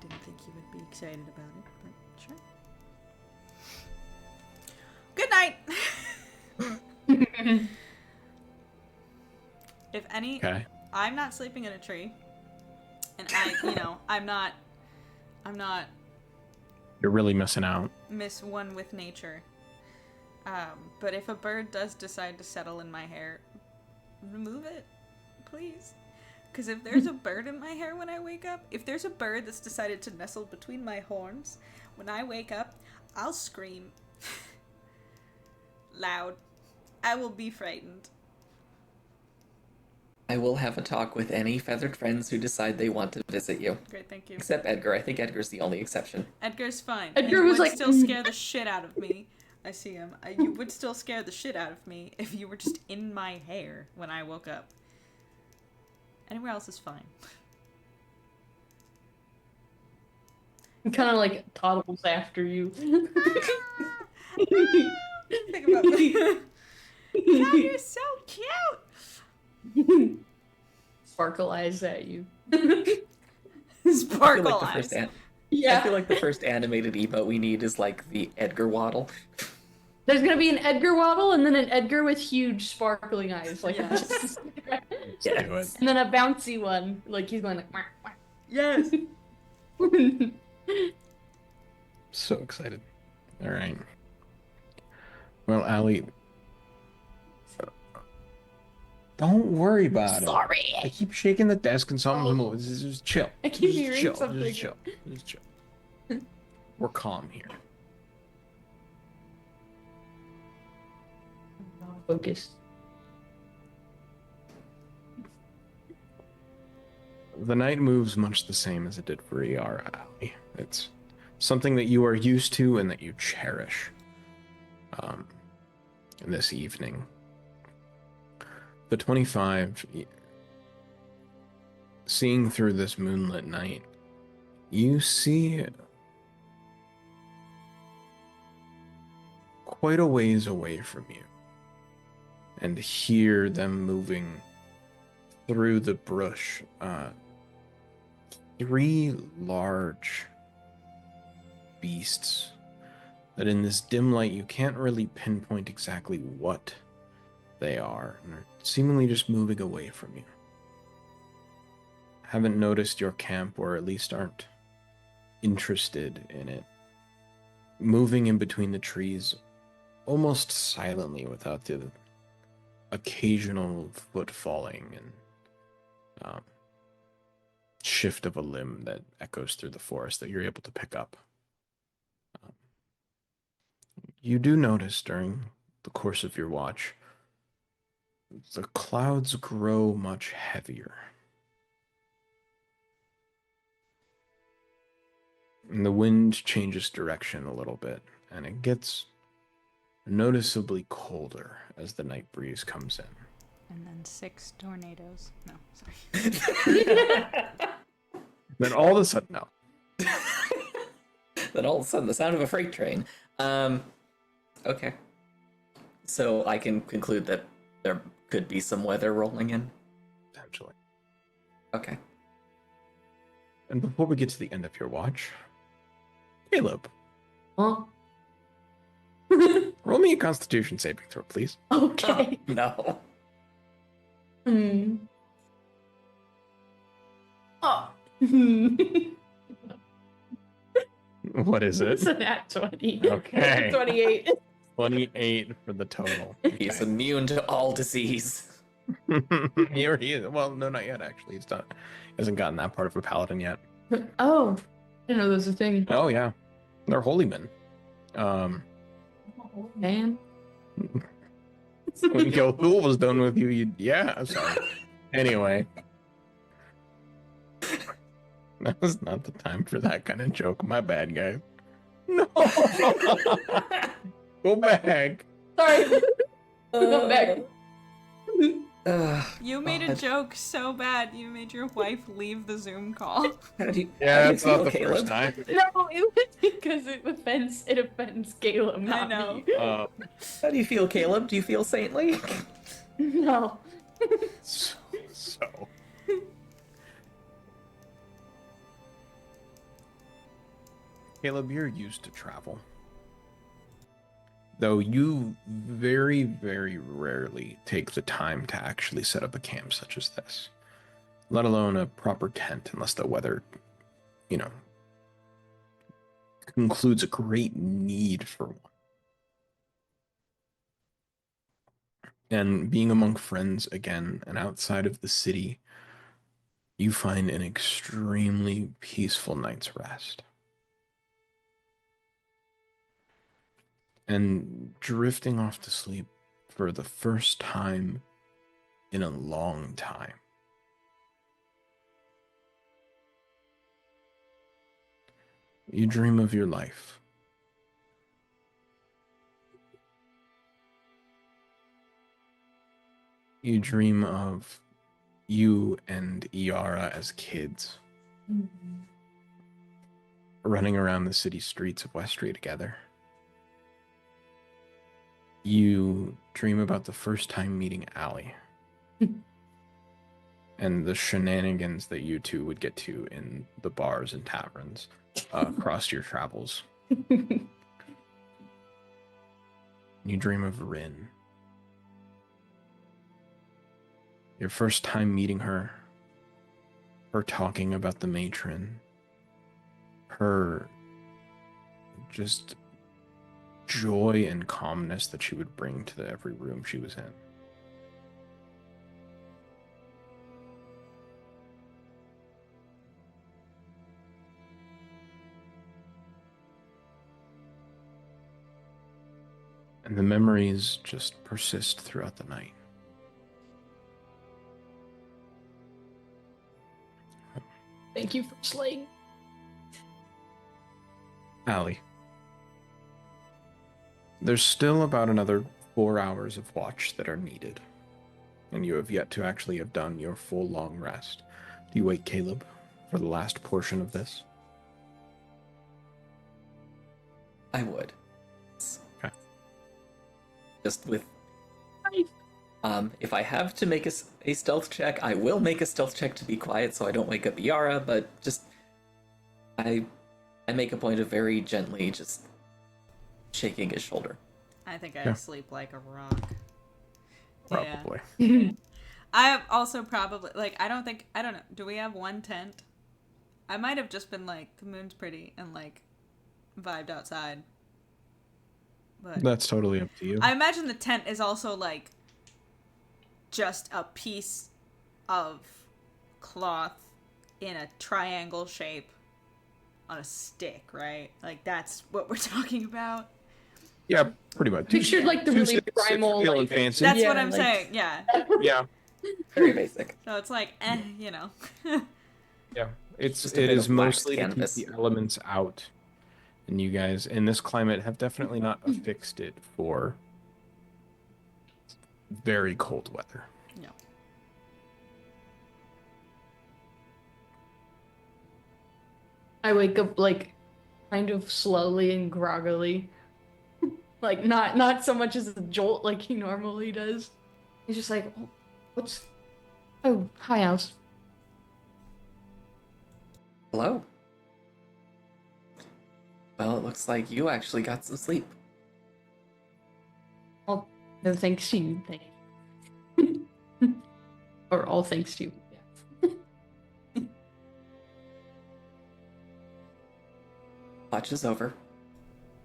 Didn't think you would be excited about it, but sure. Good night! If any, okay. I'm not sleeping in a tree. And I'm not You're really missing out. miss one with nature. But if a bird does decide to settle in my hair, remove it, please. Because if there's a bird in my hair when I wake up, if there's a bird that's decided to nestle between my horns, when I wake up, I'll scream. Loud. I will be frightened. I will have a talk with any feathered friends who decide they want to visit you. Great, thank you. Except Edgar. I think Edgar's the only exception. Edgar's fine. Edgar and was would like, still scare the shit out of me. I see him. You would still scare the shit out of me if you were just in my hair when I woke up. Anywhere else is fine. He kind of like toddles after you. Think about me. God, you're so cute! Sparkle eyes at you. Sparkle the eyes. first Yeah. I feel like the first animated emote we need is like the Edgar Waddle. There's gonna be an Edgar Waddle and then an Edgar with huge sparkling eyes, like Yes. Let's do it. and then a bouncy one, like he's going like. Wah, wah. Yes. So excited. All right. Well, Allie, don't worry about it. Sorry. I keep shaking the desk and something's moving. Just chill. I keep Just hearing chill. something. Just chill. Just chill. We're calm here. Focus. The night moves much the same as it did for ER, Allie. It's something that you are used to and that you cherish. This evening. The 25, seeing through this moonlit night, you see quite a ways away from you and hear them moving through the brush. 3 large beasts that in this dim light you can't really pinpoint exactly what they are, and are seemingly just moving away from you. Haven't noticed your camp, or at least aren't interested in it. Moving in between the trees, almost silently without the occasional foot falling and shift of a limb that echoes through the forest that you're able to pick up. You do notice during the course of your watch, the clouds grow much heavier. And the wind changes direction a little bit, and it gets noticeably colder as the night breeze comes in. And then 6 tornadoes. No, sorry. Then all of a sudden, no. Then all of a sudden, the sound of a freight train. Okay. So I can conclude that there could be some weather rolling in. Potentially. Okay. And before we get to the end of your watch, Caleb, Huh? roll me a Constitution saving throw, please. Okay. No. Hmm. Oh. What is It's it? a nat 20. Okay. 28. 28 for the total. He's immune to all disease. He already is. Well, no, not yet, actually. He's not. Hasn't gotten that part of a paladin yet. Oh. I didn't know there was a thing. Oh, yeah. They're holy men. Man. When Gilthul was done with you, yeah, I'm sorry. Anyway. That was not the time for that kind of joke. My bad, guys. No! Go back. Sorry. Go back. You made a God. joke so bad you made your wife leave the Zoom call. How do you, Yeah, how do you that's not feel, the Caleb? first time. No, it was because it offends Caleb, I not know. me. How do you feel, Caleb? Do you feel saintly? No. So. Caleb, you're used to travel. Though you very, very rarely take the time to actually set up a camp such as this. Let alone a proper tent, unless the weather, concludes a great need for one. And being among friends again and outside of the city, you find an extremely peaceful night's rest. And drifting off to sleep for the first time in a long time. You dream of your life. You dream of you and Iara as kids, running around the city streets of Westry together. You dream about the first time meeting Allie and the shenanigans that you two would get to in the bars and taverns across your travels. You dream of Rin. Your first time meeting her talking about the matron, her just joy and calmness that she would bring to every room she was in. And the memories just persist throughout the night. Thank you for slaying. Allie, there's still about another 4 hours of watch that are needed, and you have yet to actually have done your full long rest. Do you wake Caleb for the last portion of this? I would. Okay. Just with... if I have to make a stealth check, I will make a stealth check to be quiet so I don't wake up Yara, but just... I make a point of very gently just shaking his shoulder. I think I sleep like a rock. Probably. Yeah. I also probably, like, I don't know, do we have one tent? I might have just been like, the moon's pretty, and like, vibed outside. But That's totally up to you. I imagine the tent is also like, just a piece of cloth in a triangle shape on a stick, right? Like, that's what we're talking about. Yeah, pretty much. Pictured like the really primal, feeling like, fancy. That's Yeah, what I'm like- saying, yeah. Yeah, Very basic. So it's like, you know. yeah. It Just a bit is of wax mostly to keep canvas. the elements out, and you guys in this climate have definitely not affixed it for very cold weather. No. I wake up like kind of slowly and groggily. Like not so much as a jolt like he normally does. He's just like, oh, what's Oh, hi Alice. Hello. Well, it looks like you actually got some sleep. No thanks to you, thank or all thanks to you. Yeah. Watch is over.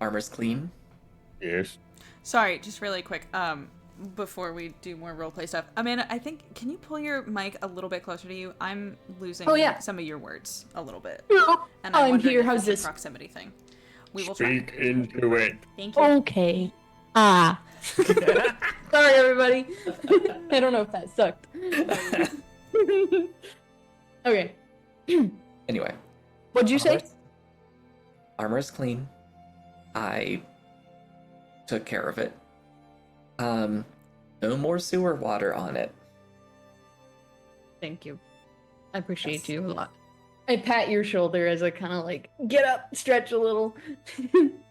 Armor's clean. Yes. Sorry, just really quick, before we do more roleplay stuff. Amanda, I think, can you pull your mic a little bit closer to you? I'm losing some of your words a little bit. And I'm wondering here, if how's it's a this? proximity thing. We will try. Speak into it. Thank you. Okay. Sorry everybody. I don't know if that sucked. Okay. Anyway. What'd you say? Armor's clean. I took care of it. No more sewer water on it. Thank you. I appreciate Yes. you a lot. I pat your shoulder as I kind of like get up, stretch a little,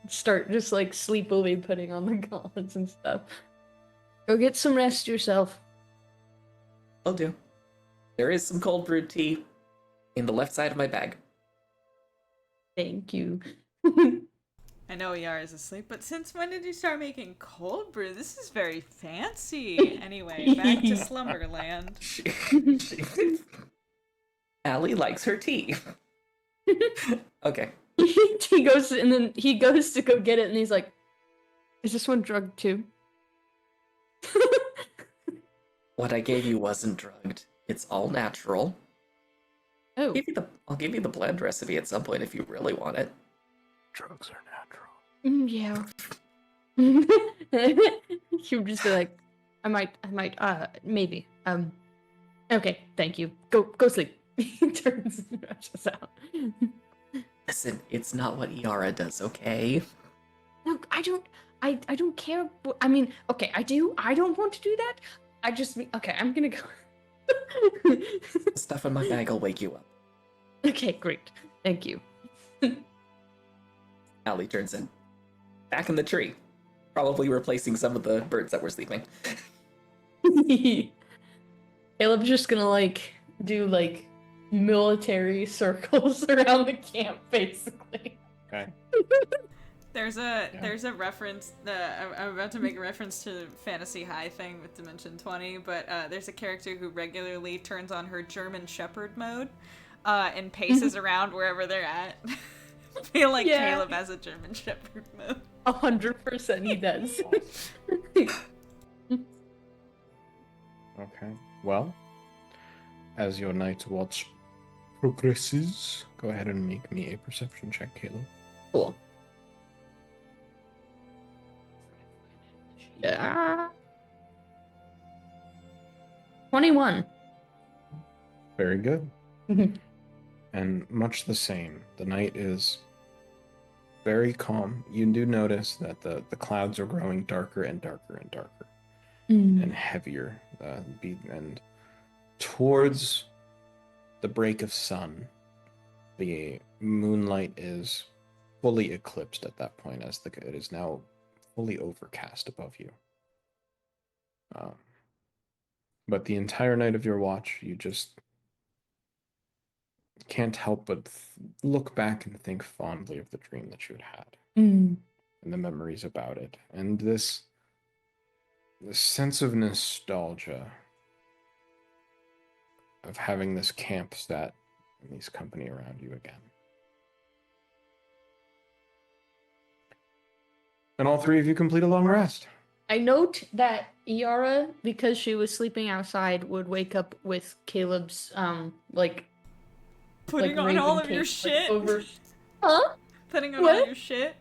start just like sleepily putting on the gauntlets and stuff. Go get some rest yourself. Will do. There is some cold brewed tea in the left side of my bag. Thank you. I know Yara is asleep, but since when did you start making cold brew? This is very fancy. Anyway, back to Slumberland. Allie likes her tea. Okay. He goes and then he goes to go get it and he's like, "Is this one drugged too?" What I gave you wasn't drugged. It's all natural. Oh, I'll give you the blend recipe at some point if you really want it. Drugs are natural. yeah. He would just be like, I might, maybe. Okay, thank you. Go sleep. He turns and rushes out. Listen, it's not what Iara does, okay? Look, I don't care. I mean, okay, I do. I don't want to do that. I just okay. I'm gonna go. The stuff in my bag will wake you up. Okay, great. Thank you. Allie turns in. Back in the tree. Probably replacing some of the birds that were sleeping. Caleb's just gonna like do like military circles around the camp, basically. Okay. There's a reference. I'm about to make a reference to the Fantasy High thing with Dimension 20, but there's a character who regularly turns on her German Shepherd mode and paces around wherever they're at. I feel like Caleb has a German Shepherd mode. 100% he does. Okay. Well, as your night's watch progresses, go ahead and make me a perception check, Caleb. Cool. Yeah. 21. Very good. And much the same. The night is very calm. You do notice that the clouds are growing darker and darker and darker and heavier. And towards the break of sun, the moonlight is fully eclipsed at that point, as it is now fully overcast above you. But the entire night of your watch, you just can't help but look back and think fondly of the dream that you had and the memories about it, and this sense of nostalgia of having this camp set and these company around you again. And all three of you complete a long rest. I note that Iara, because she was sleeping outside, would wake up with Caleb's like Putting on raven all of cape, your shit. over. Huh? Putting on What? all your shit.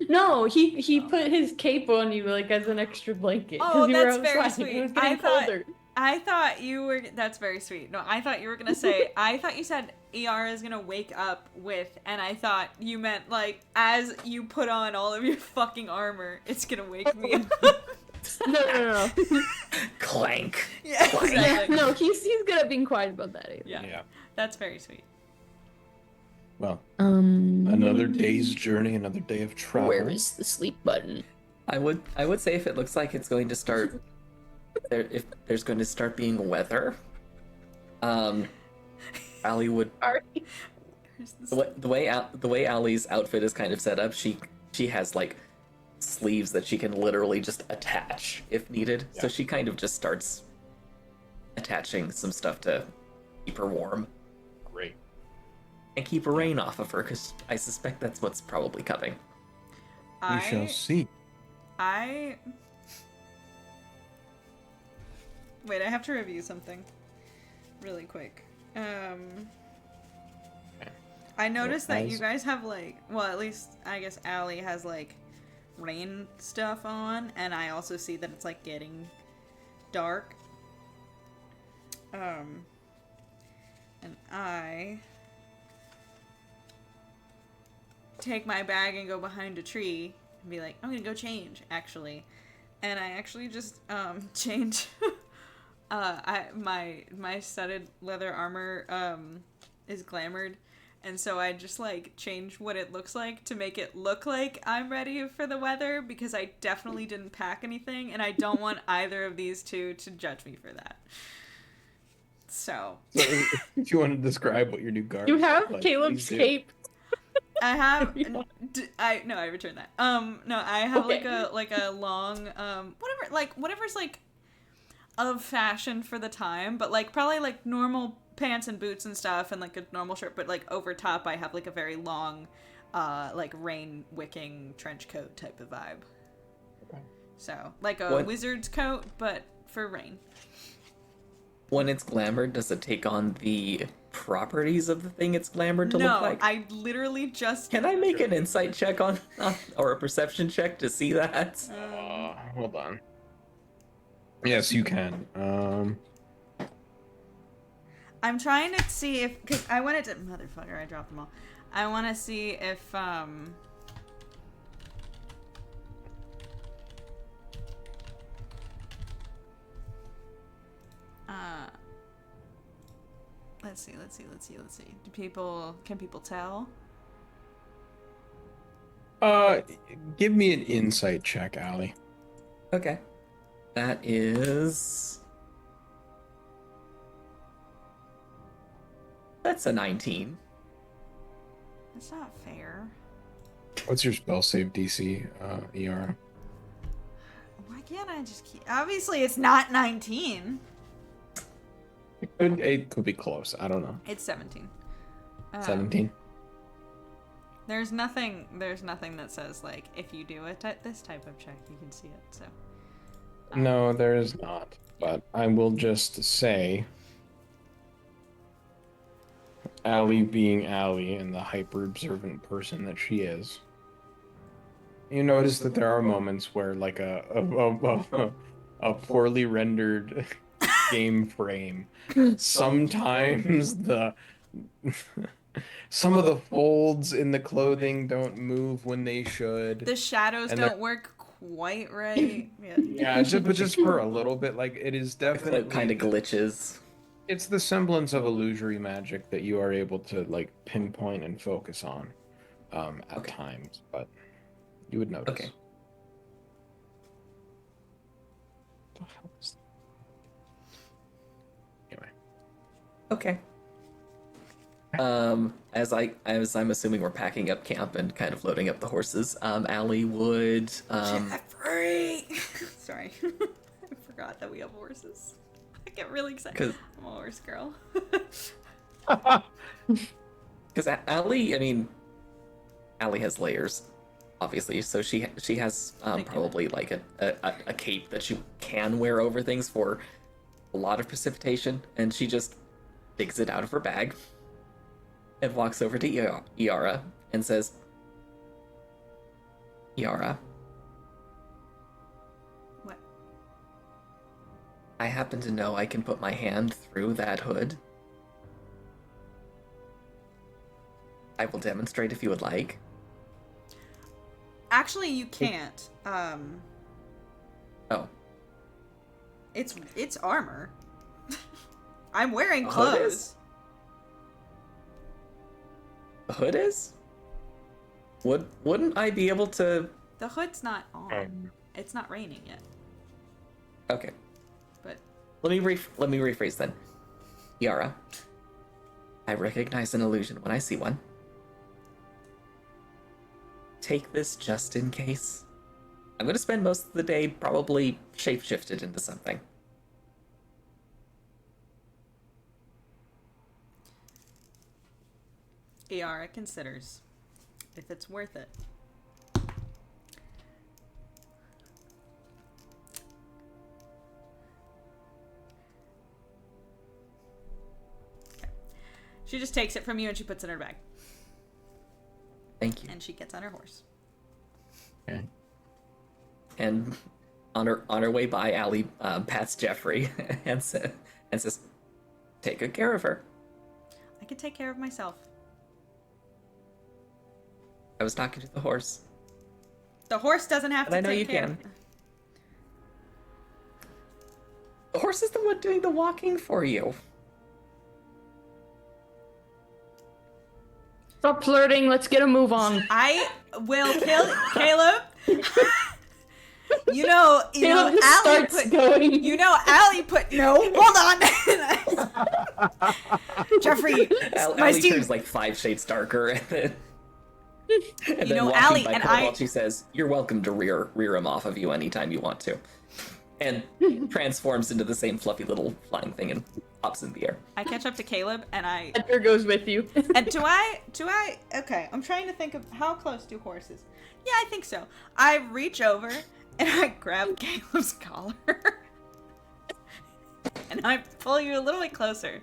No, he put his cape on you like as an extra blanket. 'cause Oh, you were that's very outside. It sweet. was getting colder. I thought you were. That's very sweet. No, I thought you were gonna say. I thought you said ER is gonna wake up with, and I thought you meant like as you put on all of your fucking armor, it's gonna wake me up. No. Clank. Yeah, Clank. exactly. No, he's gonna be quiet about that. Either. Yeah, that's very sweet. Well, another day's journey, another day of travel. Where is the sleep button? I would say if it looks like it's going to start, if there's going to start being weather, Allie would. The way Allie's outfit is kind of set up, she has like sleeves that she can literally just attach if needed. Yeah. So she kind of just starts attaching some stuff to keep her warm Great. and keep rain off of her, because I suspect that's what's probably coming. We shall see. Wait, I have to review something really quick. I noticed that you guys have like, well, at least I guess Allie has like rain stuff on, and I also see that it's like getting dark. And I take my bag and go behind a tree and be like, I'm gonna go change, actually. And I actually just change my studded leather armor is glamored, and so I just like change what it looks like to make it look like I'm ready for the weather, because I definitely didn't pack anything, and I don't want either of these two to judge me for that. So if you want to describe what your new garb You have like, Caleb's please do. cape. I have Yeah. I returned that. No, I have Okay. like a long whatever's like of fashion for the time, but like probably like normal pants and boots and stuff, and like a normal shirt, but like over top I have like a very long like rain wicking trench coat type of vibe. Okay. So like a What? wizard's coat, but for rain. When it's glamored, does it take on the properties of the thing it's glamored to No, look like? I literally just Can I make an insight check on or a perception check to see that? Hold on. Yes, you can. I'm trying to see if, because I wanted to, motherfucker, I dropped them all. I want to see if, Let's see. Can people tell? Give me an insight check, Allie. Okay. That is... That's a 19. That's not fair. What's your spell save DC, ER? Why can't I just keep... Obviously, it's not 19. It could be close. I don't know. It's 17. 17. There's nothing that says, like, if you do this type of check, you can see it, so... No, there is not. But I will just say, Allie being Allie and the hyper-observant person that she is, you notice that there are moments where, like, a poorly rendered game frame, sometimes some of the folds in the clothing don't move when they should. The shadows don't work quite right. Yeah, just for a little bit. Like, it is definitely kind of glitches. It's the semblance of illusory magic that you are able to, like, pinpoint and focus on at times, but you would notice. Okay. Anyway. Okay. As I'm assuming we're packing up camp and kind of loading up the horses, Allie would Jeffrey! Sorry. I forgot that we have horses. I get really excited. I'm a horse girl. Because Allie has layers, obviously, so she has probably like a cape that she can wear over things for a lot of precipitation, and she just digs it out of her bag and walks over to Iara and says, Iara. What? I happen to know I can put my hand through that hood. I will demonstrate if you would like. Actually, you can't. Oh. It's armor. I'm wearing The hood clothes. is? The hood is? Wouldn't I be able to... The hood's not on. It's not raining yet. Okay. But Let me rephrase then. Yara, I recognize an illusion when I see one. Take this just in case. I'm going to spend most of the day probably shapeshifted into something. Iara considers if it's worth it. Okay. She just takes it from you and she puts it in her bag. Thank you. And she gets on her horse. Okay. And on her way by, Allie pats Jeffrey and says, "Take good care of her." I can take care of myself. I was talking to the horse. The horse doesn't have to And I know take you care. can. The horse is the one doing the walking for you. Stop flirting. Let's get a move on. I will kill Caleb. You know, Caleb Allie starts going. Allie put no. Hold on. Jeffrey, my Allie team. turns like 5 shades darker, and then walking Allie by and Cobalt, she says, "You're welcome to rear him off of you anytime you want to," and transforms into the same fluffy little flying thing and hops in the air. I catch up to Caleb and I. Edgar goes with you. And do I? Okay, I'm trying to think of how close do horses. Yeah, I think so. I reach over and I grab Caleb's collar. And I pull you a little bit closer.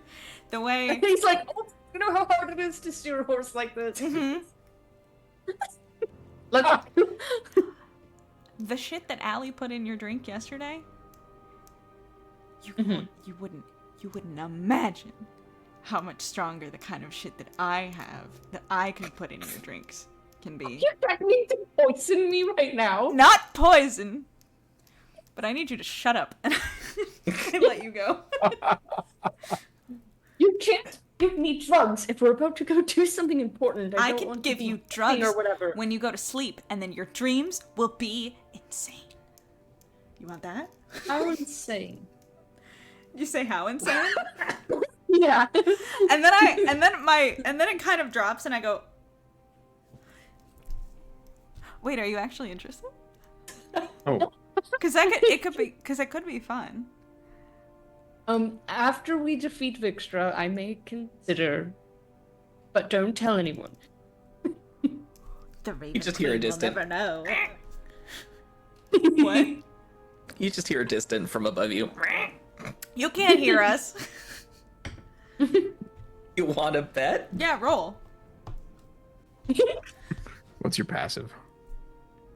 The way. He's like, "Oh, you know how hard it is to steer a horse like this." Mhm. Like, The shit that Allie put in your drink yesterday. You wouldn't imagine how much stronger the kind of shit that I have that I can put in your drinks can be. you're threatening to poison me right now. Not poison. But I need you to shut up and let you go. You can't give me drugs if we're about to go do something important. I don't can want to give be you sleeping drugs or whatever. when you go to sleep, and then your dreams will be insane. You want that? I was insane. You say how insane? Yeah. and then it kind of drops, and I go, wait, are you actually interested? Oh, Because it could be fun. After we defeat Vixtra, I may consider, but don't tell anyone. The Raven just hear a Queen will distant never know. What? You just hear a distant from above you. You can't hear us. You want to bet? Yeah, roll. what's your passive?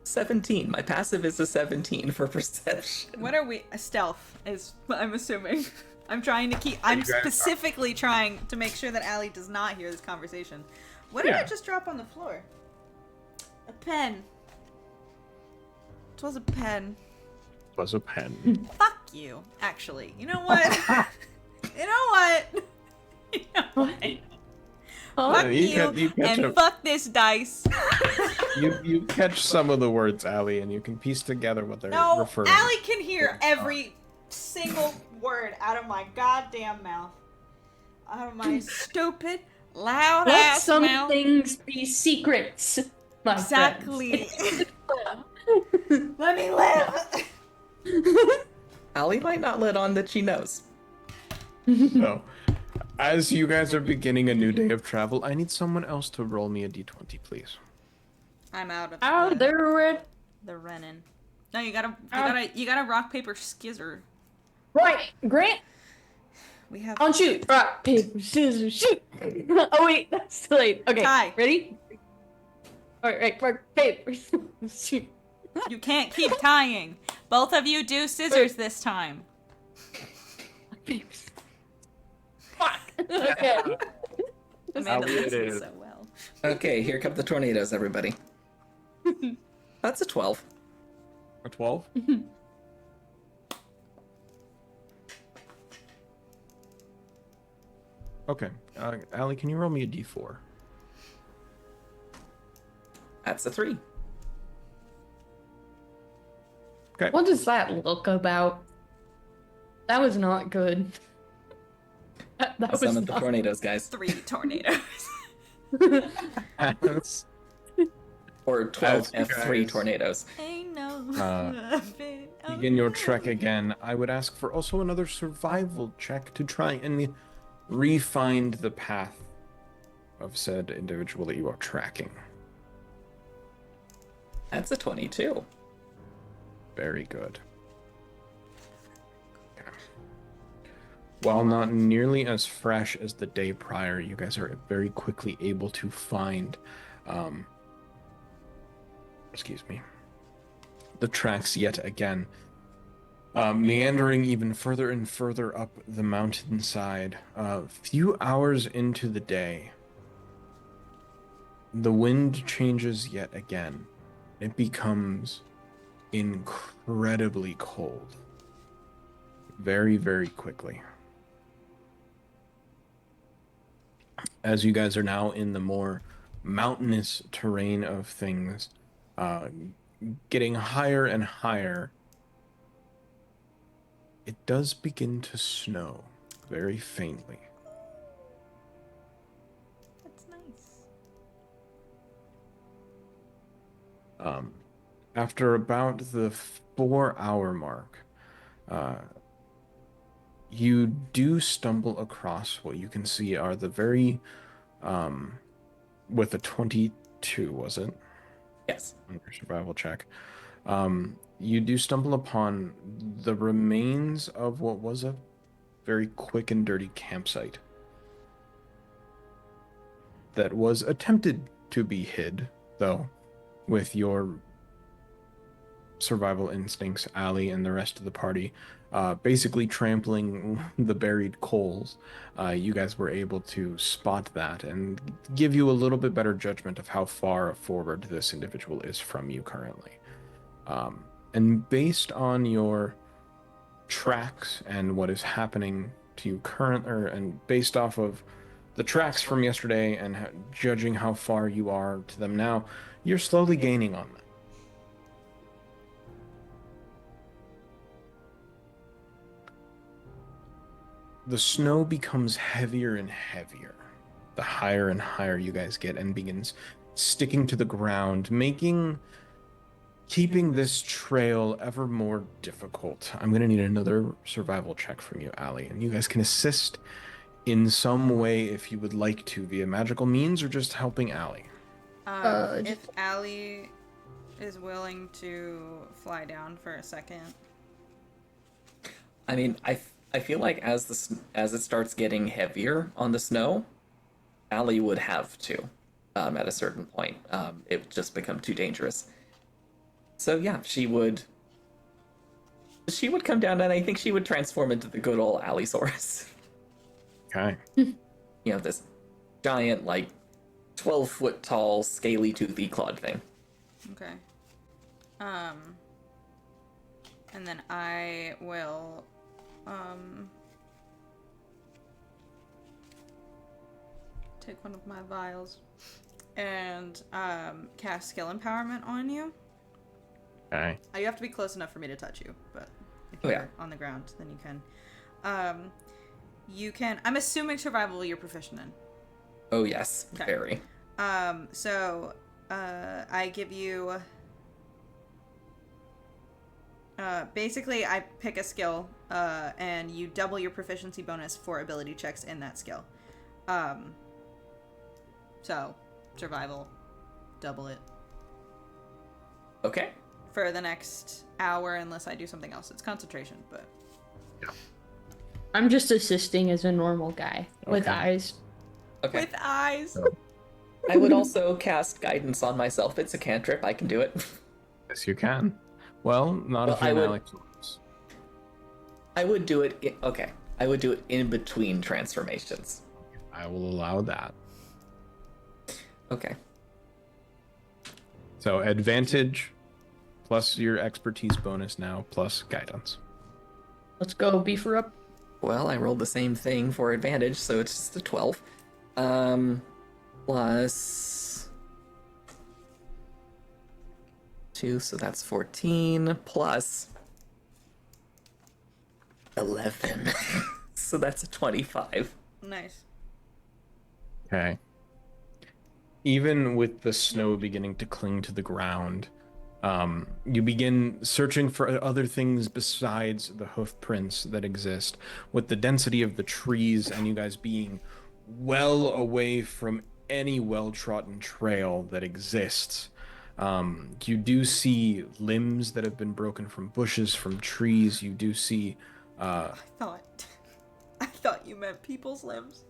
17. My passive is a 17 for perception. What are we? Stealth is what I'm assuming. I'm trying to keep. I'm specifically trying to make sure that Allie does not hear this conversation. What did I just drop on the floor? A pen. It was a pen. Was a pen. Fuck you. Actually, you know what? You know what? You know what? Fuck you and fuck this dice. You catch some of the words, Allie, and you can piece together what they're referring. Allie can hear every single word out of my goddamn mouth. Out of my stupid, loud Let ass some mouth. things be secrets. My Exactly. Let me live. Allie might not let on that she knows. So, as you guys are beginning a new day of travel, I need someone else to roll me a d20, please. I'm out of Oh, they're red. the Renin. No, you gotta rock paper scissor. Right, Grant. We have On shoot. Rock, paper, scissors, shoot. Oh wait, that's too late. Okay, Tie. ready? Alright, rock, paper, scissors, shoot. You can't keep tying. Both of you do scissors this time. Fuck. Okay. Amanda it listens is. so well. Okay, here come the tornadoes, everybody. That's a 12. A 12? Okay. Allie, can you roll me a d4? That's a 3. Okay. What does that look about? That was not good. That was Some of the not... tornadoes, guys. 3 tornadoes. That's- Or 12 As you F3 guys- tornadoes. Ain't no begin your trek again, I would ask for also another survival check to try and re-find the path of said individual that you are tracking. That's a 22. Very good. Okay. While not nearly as fresh as the day prior, you guys are very quickly able to find, the tracks yet again. Meandering even further and further up the mountainside, a few hours into the day, the wind changes yet again. It becomes incredibly cold. Very, very quickly. As you guys are now in the more mountainous terrain of things, getting higher and higher, it does begin to snow very faintly. That's nice. After about the 4-hour mark, you do stumble across what you can see are the very, with a 22, was it? Yes. On your survival check. You do stumble upon the remains of what was a very quick and dirty campsite that was attempted to be hid, though, with your survival instincts, Allie and the rest of the party, basically trampling the buried coals. You guys were able to spot that and give you a little bit better judgment of how far forward this individual is from you currently. And based on your tracks and what is happening to you and based off of the tracks from yesterday and judging how far you are to them now, you're slowly gaining on them. The snow becomes heavier and heavier the higher and higher you guys get, and begins sticking to the ground, keeping this trail ever more difficult. I'm going to need another survival check from you, Allie, and you guys can assist in some way if you would like to, via magical means or just helping Allie. If Allie is willing to fly down for a second. I mean, I feel like as it starts getting heavier on the snow, Allie would have to, at a certain point. It would just become too dangerous. So yeah, she would come down, and I think she would transform into the good old Alliesaurus. Okay. This giant, like, 12-foot tall, scaly, toothy, clawed thing. Okay. And then I will, take one of my vials and, cast skill empowerment on you. Okay. You have to be close enough for me to touch you, but if you're on the ground, then you can. You can. I'm assuming survival you're proficient in. Oh yes, okay. Very. So, I give you. Basically, I pick a skill, and you double your proficiency bonus for ability checks in that skill. So, survival, double it. Okay. For the next hour, unless I do something else. It's concentration, but... Yeah. I'm just assisting as a normal guy with eyes. Okay. With eyes! I would also cast guidance on myself. It's a cantrip. I can do it. Yes, you can. Well, not if you're Alex. I would do it... Okay. I would do it in between transformations. I will allow that. Okay. So, advantage... plus your expertise bonus now, plus guidance. Let's go, beef her up. Well, I rolled the same thing for advantage, so it's just a 12. Plus 2, so that's 14, plus 11. So that's a 25. Nice. Okay. Even with the snow beginning to cling to the ground, you begin searching for other things besides the hoof prints that exist. With the density of the trees and you guys being well away from any well-trodden trail that exists, you do see limbs that have been broken from bushes, from trees. You do see... I thought you meant people's limbs.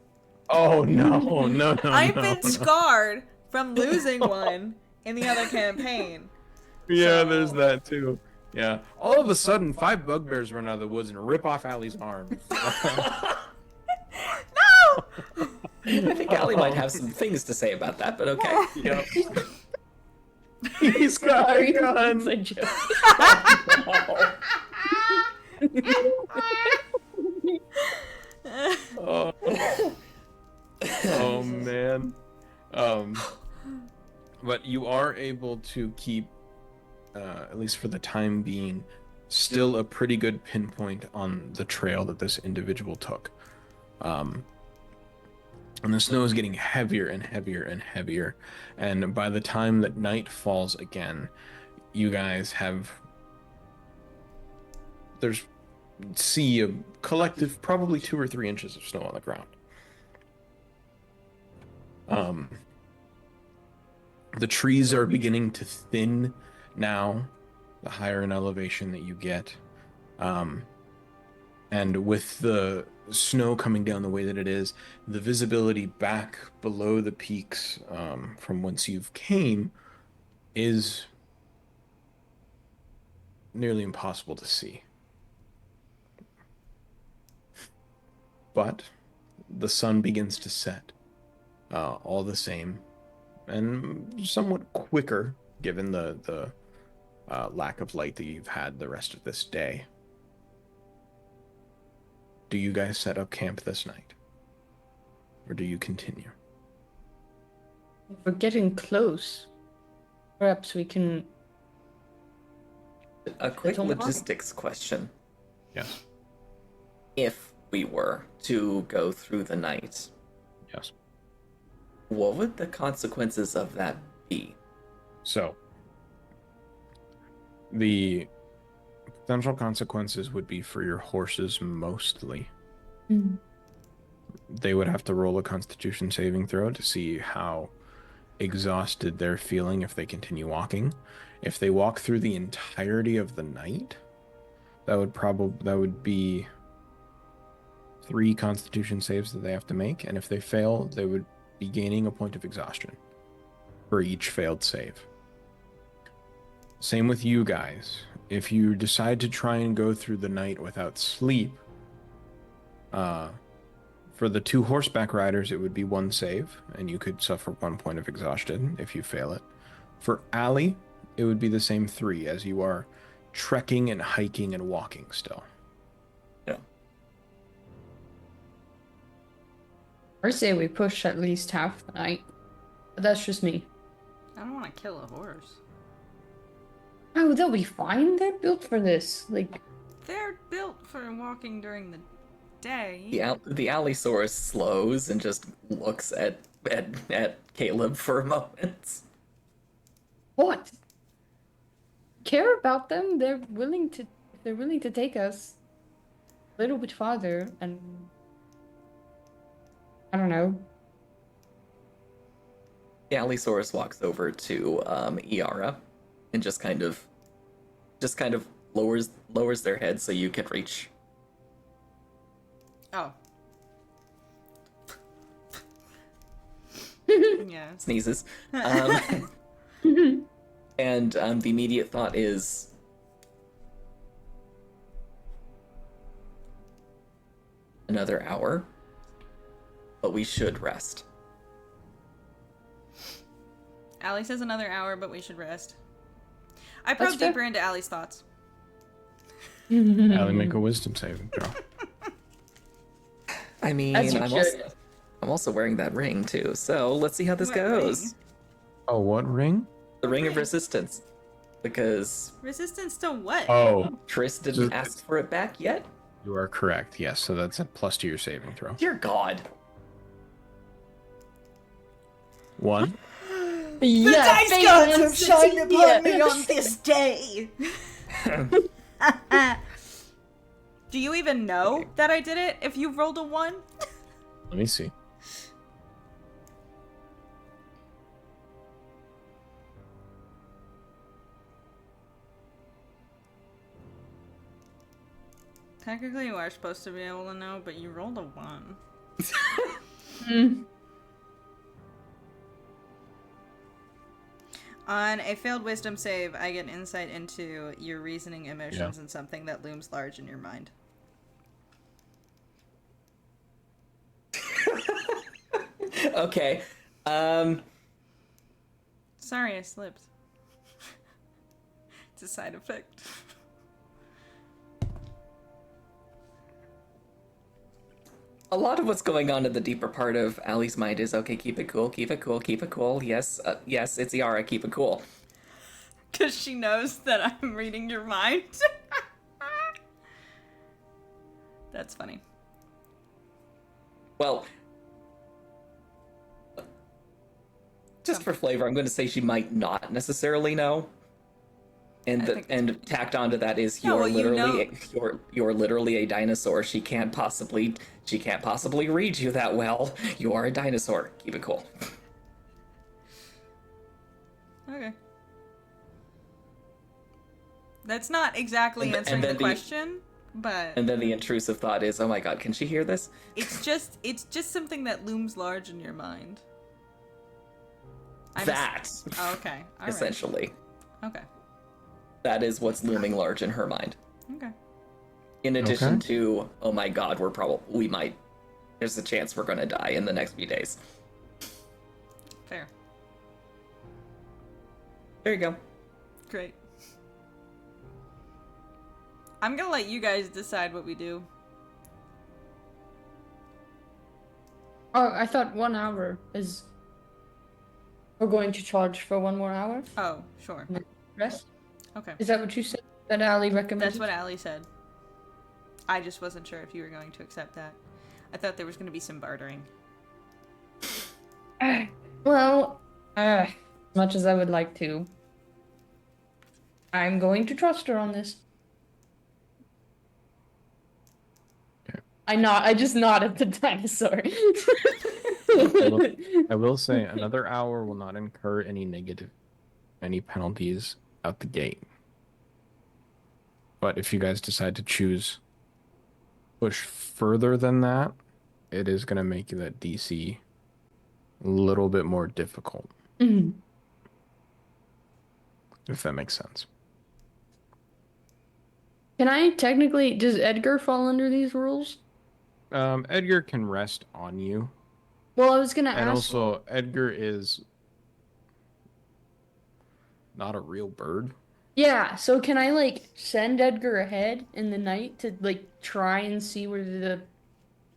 Oh, no. I've been scarred from losing one in the other campaign. Yeah, there's that too. Yeah. All of a sudden, 5 bugbears run out of the woods and rip off Allie's arm. No! I think Allie might have some things to say about that, but okay. Yep. He's got a gun. It's a joke. Oh. Oh man. But you are able to keep, at least for the time being, still a pretty good pinpoint on the trail that this individual took. And the snow is getting heavier and heavier and heavier. And by the time that night falls again, you guys see a collective probably 2 or 3 inches of snow on the ground. The trees are beginning to thin now, the higher in elevation that you get. And with the snow coming down the way that it is, the visibility back below the peaks from whence you've came is nearly impossible to see. But the sun begins to set, all the same, and somewhat quicker given the lack of light that you've had the rest of this day. Do you guys set up camp this night? or do you continue? If we're getting close, perhaps we can. A quick on walking. logistics question. Yes. If we were to go through the night, Yes. what would the consequences of that be? So, the potential consequences would be for your horses mostly. Mm. They would have to roll a constitution saving throw to see how exhausted they're feeling if they continue walking. If they walk through the entirety of the night, that would be 3 constitution saves that they have to make, and if they fail, they would be gaining a point of exhaustion for each failed save. Same with you guys. If you decide to try and go through the night without sleep, for the 2 horseback riders, it would be 1 save, and you could suffer 1 point of exhaustion if you fail it. For Allie, it would be the same 3, as you are trekking and hiking and walking still. Yeah. I say we push at least half the night. But that's just me. I don't want to kill a horse. Oh, they'll be fine. They're built for this. Like, They're built for walking during the day. The Allosaurus slows and just looks at Caleb for a moment. what? Care about them? They're willing to. They're willing to take us a little bit farther, and I don't know. The Allosaurus walks over to Iara and just kind of lowers their head so you can reach. Oh. Yeah. Sneezes. And the immediate thought is, another hour, but we should rest. Allie says another hour, but we should rest. I probe That's fair. deeper into Allie's thoughts. Allie, make a wisdom saving throw. I mean, As you I'm also wearing that ring too, so let's see how this What goes. ring? Oh, what ring? The ring of resistance. Because Resistance to what? Oh, Triss didn't ask for it back yet? you are correct. Yes, so that's a plus to your saving throw. Dear God. 1. The dice gods have shined upon me on this day. Do you even know that I did it if you rolled a 1? Let me see. Technically, you are supposed to be able to know, but you rolled a 1. On a failed wisdom save, I get insight into your reasoning, emotions, and something that looms large in your mind. Okay. Sorry, I slipped. It's a side effect. A lot of what's going on in the deeper part of Allie's mind is, okay, keep it cool, keep it cool, keep it cool. Yes, yes, it's Iara, keep it cool. Because she knows that I'm reading your mind. That's funny. Well, just for flavor, I'm going to say she might not necessarily know. And tacked onto that is Yeah, well, you're literally a dinosaur. She can't possibly read you that well. You are a dinosaur. Keep it cool. Okay. That's not exactly answering the question, but And then the intrusive thought is, oh my god, can she hear this? it's just something that looms large in your mind. That. Oh, okay. All right. Essentially. Okay. That is what's looming large in her mind. Okay. In addition Okay. to, oh my god, there's a chance we're gonna die in the next few days. Fair. There you go. Great. I'm gonna let you guys decide what we do. Oh, I thought 1 hour is. We're going to charge for 1 more hour. Oh, sure. And then rest. Okay. Is that what you said? That Ali recommended? That's what Allie said. I just wasn't sure if you were going to accept that. I thought there was going to be some bartering. Well, as much as I would like to, I'm going to trust her on this. Okay. I just nod at the dinosaur. I will say another hour will not incur any penalties out the gate. But if you guys decide to push further than that, it is going to make that DC a little bit more difficult. Mhm. If that makes sense. Can I technically, does Edgar fall under these rules? Edgar can rest on you. Well, I was gonna And ask. also, Edgar is not a real bird. Yeah, so can I like send Edgar ahead in the night to like try and see where the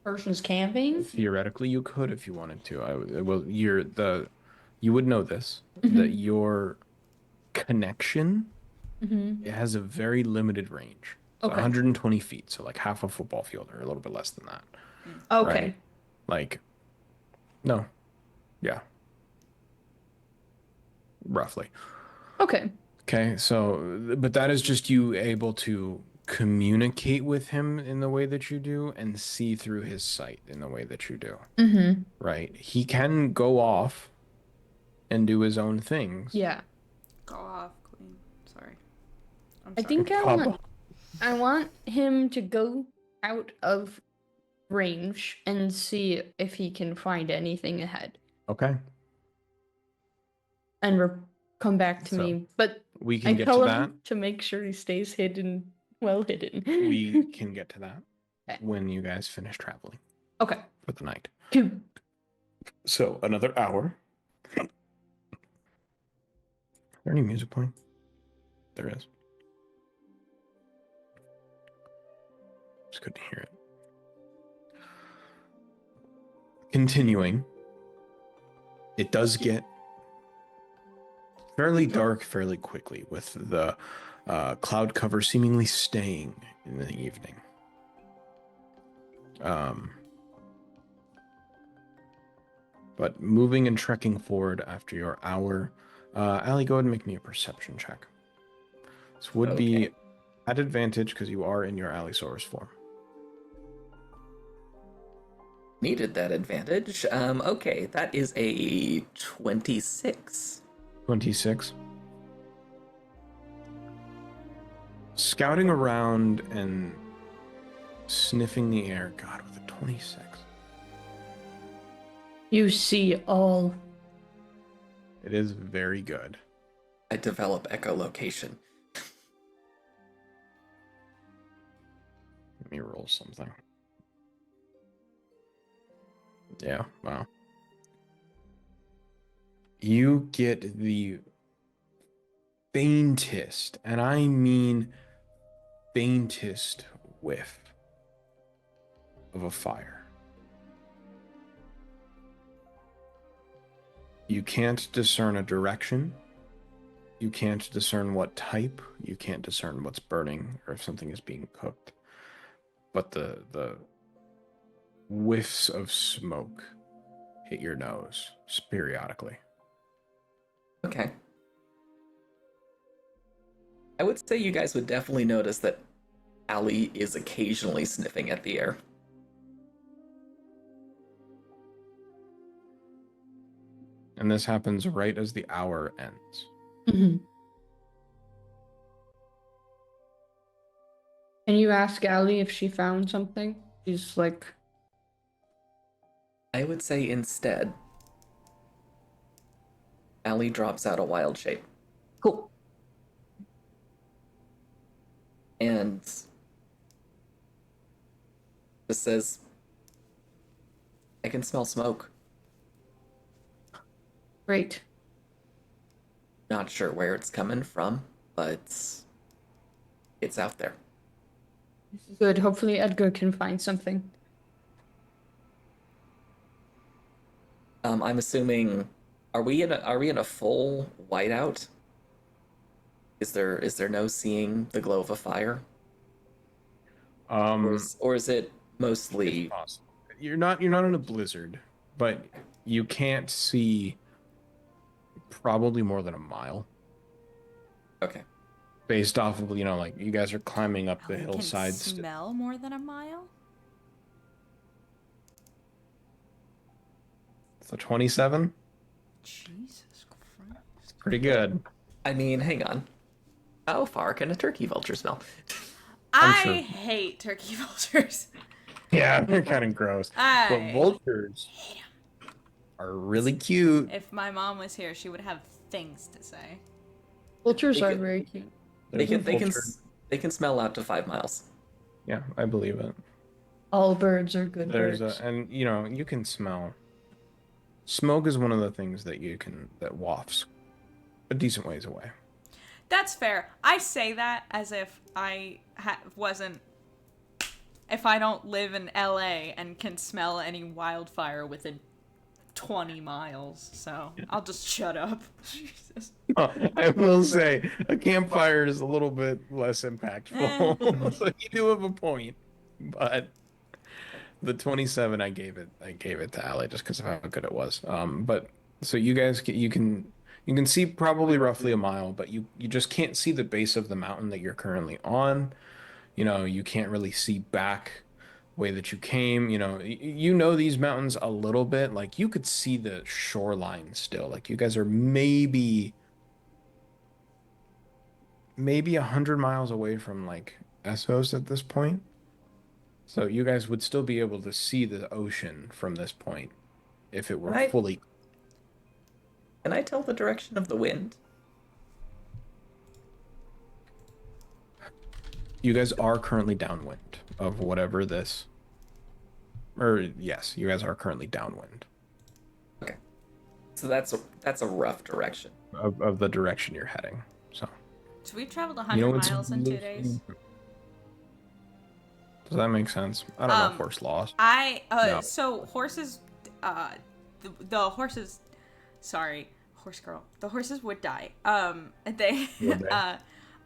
person's camping? Theoretically, you could if you wanted to. You would know this, Mhm. that your connection, Mm-hmm. it has a very limited range. It's Okay. 120 feet, so like half a football field or a little bit less than that. Okay. Right? Like, no. Yeah. Roughly. Okay. Okay, so, but that is just you able to communicate with him in the way that you do and see through his sight in the way that you do. Mm-hmm. Right? He can go off and do his own things. Yeah. Go off, Queen. Sorry. I'm I sorry. think Papa. I want him to go out of range and see if he can find anything ahead Okay. and come back to So, me. But we can I get tell to him that. to make sure he stays hidden, well hidden. We can get to that Okay. when you guys finish traveling Okay. for the night. Cool. So, another hour. Is there any music playing? There is. Just couldn't hear it. Continuing, it does get fairly dark fairly quickly, with the cloud cover seemingly staying in the evening. But moving and trekking forward after your hour, Allie, go ahead and make me a perception check. This would be Okay. at advantage because you are in your Allosaurus form. Needed that advantage. Okay, that is a 26. 26. Scouting around and sniffing the air. God, with a 26. You see all. It is very good. I develop echolocation. Let me roll something. Yeah, wow. You get the faintest, and I mean faintest whiff of a fire. You can't discern a direction. You can't discern what type. You can't discern what's burning or if something is being cooked. But the whiffs of smoke hit your nose periodically. Okay. I would say you guys would definitely notice that Allie is occasionally sniffing at the air. And this happens right as the hour ends. Mm-hmm. Can you ask Allie if she found something? She's like, I would say instead, Allie drops out a wild shape. cool. And just says, I can smell smoke. Great. Not sure where it's coming from, but it's out there. Good. Hopefully Edgar can find something. I'm assuming, are we in a full whiteout? Is there no seeing the glow of a fire, or is it It's mostly possible. You're not in a blizzard, but you can't see probably more than a mile okay? based off of, like you guys are climbing up the We can hillsides. smell more than a mile? So 27? Jesus Christ. It's pretty good. I mean, hang on. How far can a turkey vulture smell? I'm I sure. hate turkey vultures. Yeah, they're kind of gross. But vultures are really cute. If my mom was here, she would have things to say. Vultures They are could- very cute. They There's a can they can vulture. they can smell out to 5 miles. Yeah, I believe it. All birds are good There's birds. and you can smell. Smoke is one of the things that wafts a decent ways away. That's fair. I say that as if I wasn't. If I don't live in LA and can smell any wildfire within 20 miles, so I'll just shut up. Jesus. I will say a campfire is a little bit less impactful. So you do have a point, but the 27 I gave it to Allie just because of how good it was. But so you guys you can see probably roughly a mile, but you just can't see the base of the mountain that you're currently on. You can't really see back way that you came. You know these mountains a little bit. Like you could see the shoreline still. Like you guys are maybe 100 miles away from like Essos at this point. So you guys would still be able to see the ocean from this point if it were Right. fully. Can I tell the direction of the wind? You guys are currently downwind of whatever this. Or yes, you guys are currently downwind Okay. So that's a rough direction. of the direction you're heading. So So we've traveled you 100 know what's miles in 2 days. Does that make sense? I don't know horse laws. No. So horses, the horses, sorry, horse girl. The horses would die. They, Would they?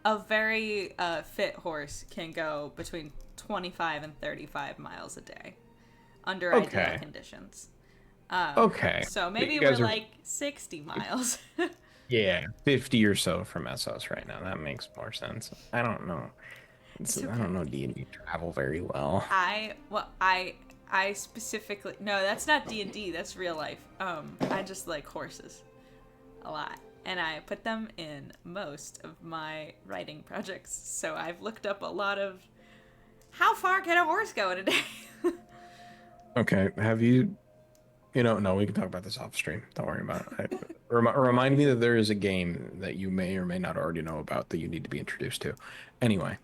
a very fit horse can go between 25 and 35 miles a day under Okay. ideal conditions. Okay. So But maybe you we're guys are- like 60 miles. Yeah, 50 or so from Essos right now. That makes more sense. I don't know. It's I okay. don't know D&D travel very well. I specifically, no, that's not D&D, that's real life. I just like horses a lot, and I put them in most of my writing projects. So I've looked up a lot of how far can a horse go in a day. Okay, have you? No, we can talk about this off stream. Don't worry about it. Remind me that there is a game that you may or may not already know about that you need to be introduced to. Anyway,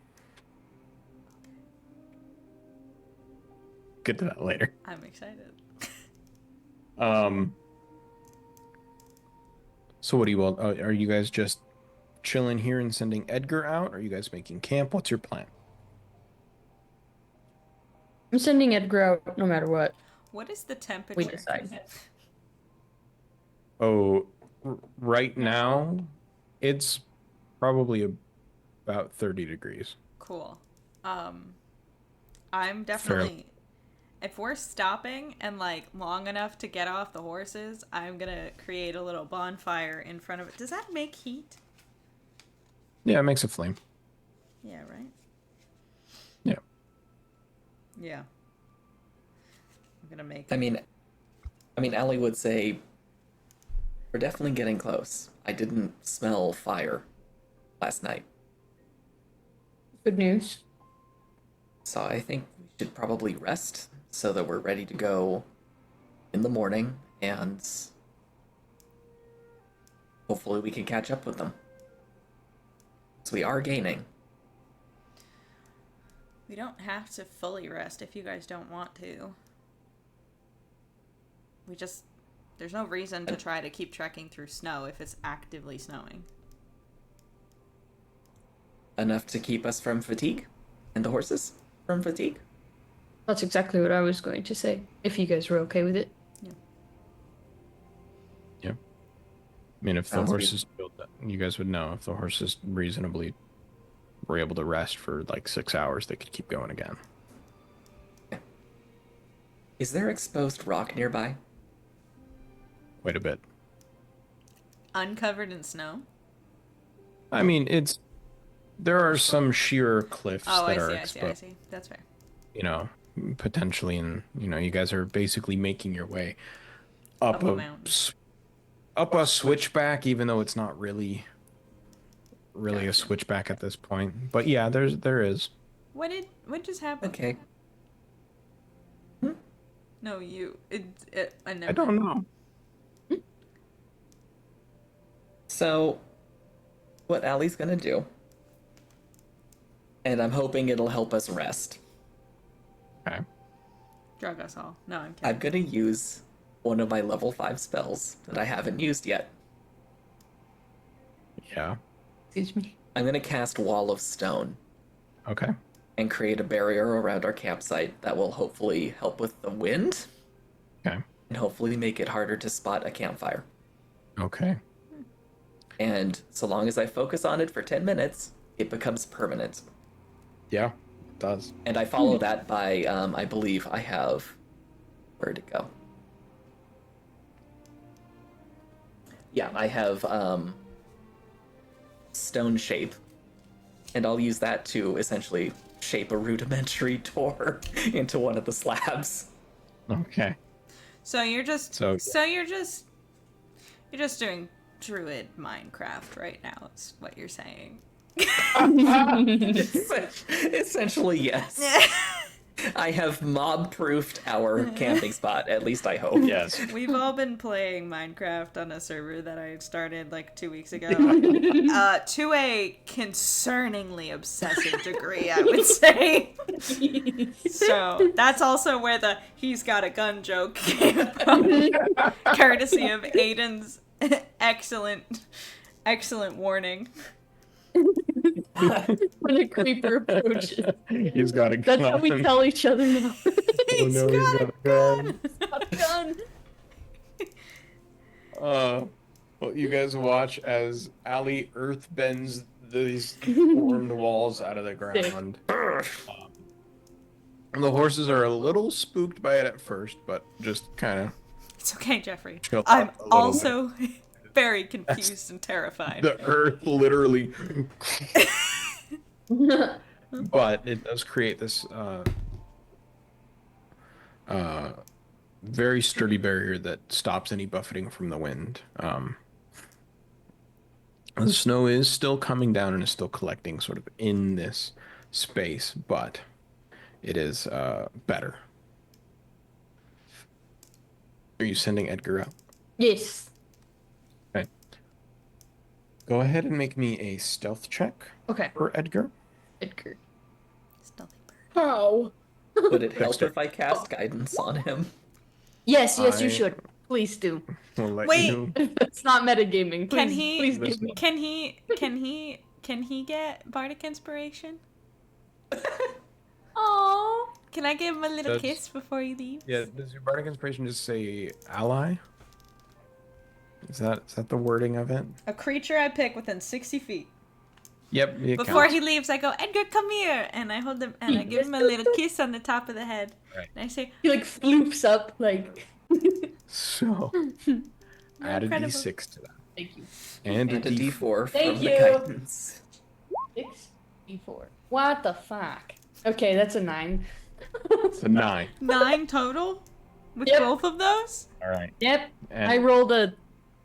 get to that later. I'm excited. So what do you all? Are you guys just chilling here and sending Edgar out? Are you guys making camp? What's your plan? I'm sending Edgar out no matter what. What is the We temperature? decide. Oh, right now, it's probably about 30 degrees. Cool. I'm definitely. If we're stopping and like long enough to get off the horses, I'm gonna create a little bonfire in front of it. Does that make heat? Yeah, it makes a flame. Yeah, right? Yeah. Yeah. I'm gonna make I mean, Allie would say we're definitely getting close. I didn't smell fire last night, Good news. so I think we should probably rest so that we're ready to go in the morning, and hopefully we can catch up with them. So we are gaining. We don't have to fully rest if you guys don't want to. There's no reason to try to keep trekking through snow if it's actively snowing. Enough to keep us from fatigue, and the horses from fatigue. That's exactly what I was going to say. If you guys were okay with it. I mean, if the Sounds horses, you guys would know if the horses reasonably were able to rest for like 6 hours, they could keep going again. Is there exposed rock nearby? Quite a bit. Uncovered in snow. I mean, there are some sheer cliffs Oh, that I are see. exposed. I see. That's fair. You know, potentially, and you guys are basically making your way up Up a mountain. up a switchback, even though it's not really a Gotcha. switchback at this point. But yeah, there is. What just happened? Okay. No, you. I never. I don't know. So, what Allie's gonna do, and I'm hoping it'll help us rest. Okay. Drug us all. No, I'm kidding. I'm gonna use one of my level 5 spells that I haven't used yet. Yeah. Excuse me. I'm gonna cast Wall of Stone Okay. and create a barrier around our campsite that will hopefully help with the wind Okay. and hopefully make it harder to spot a campfire. Okay. And so long as I focus on it for 10 minutes, it becomes permanent. Yeah, it does. And I follow that by, I believe I have... Where'd it go? Yeah, I have Stone Shape. And I'll use that to essentially shape a rudimentary door into one of the slabs. Okay. So you're just. So- You're just doing Druid Minecraft right now. Is what you're saying. Essentially, yes. I have mob-proofed our camping spot, at least I hope. Yes. We've all been playing Minecraft on a server that I started like 2 weeks ago. To a concerningly obsessive degree, I would say. So that's also where the "he's got a gun" joke came from, courtesy of Aiden's excellent warning. When a creeper approaches. He's got a gun. That's how we tell each other now. Oh no, he's got a gun. Got a gun. Well, you guys watch as Allie earth bends these formed walls out of the ground. The horses are a little spooked by it at first, but just kind of. It's okay, Jeffrey. Chill I'm out a little also very confused and terrified. The earth literally. But it does create this very sturdy barrier that stops any buffeting from the wind. The snow is still coming down and is still collecting sort of in this space, but it is better. Are you sending Edgar out? Yes. Okay. Go ahead and make me a stealth check Okay. for Edgar. Edgar. Stealthy bird. How? Would it help Dexter. if I cast guidance on him? Yes, you I- should. Please do. We'll let Wait. you- It's not metagaming. Please, Can he- Please give me. Can he get bardic inspiration? Aww. Can I give him a little That's- kiss before he leaves? Yeah, does your bardic inspiration just say ally? Is that the wording of it? A creature I pick within 60 feet. Yep. It Before counts. he leaves, I go, "Edgar, come here," and I hold him and I give him a little kiss on the top of the head. Right. And I say, He like floops up like. So add a incredible. d6 to that. Thank you. And a And a d4. d4 Thank from you. the guidance. 6 D4. What the fuck? Okay, that's a 9. It's a 9. 9 total with Yep. both of those. All right. Yep. And I rolled a.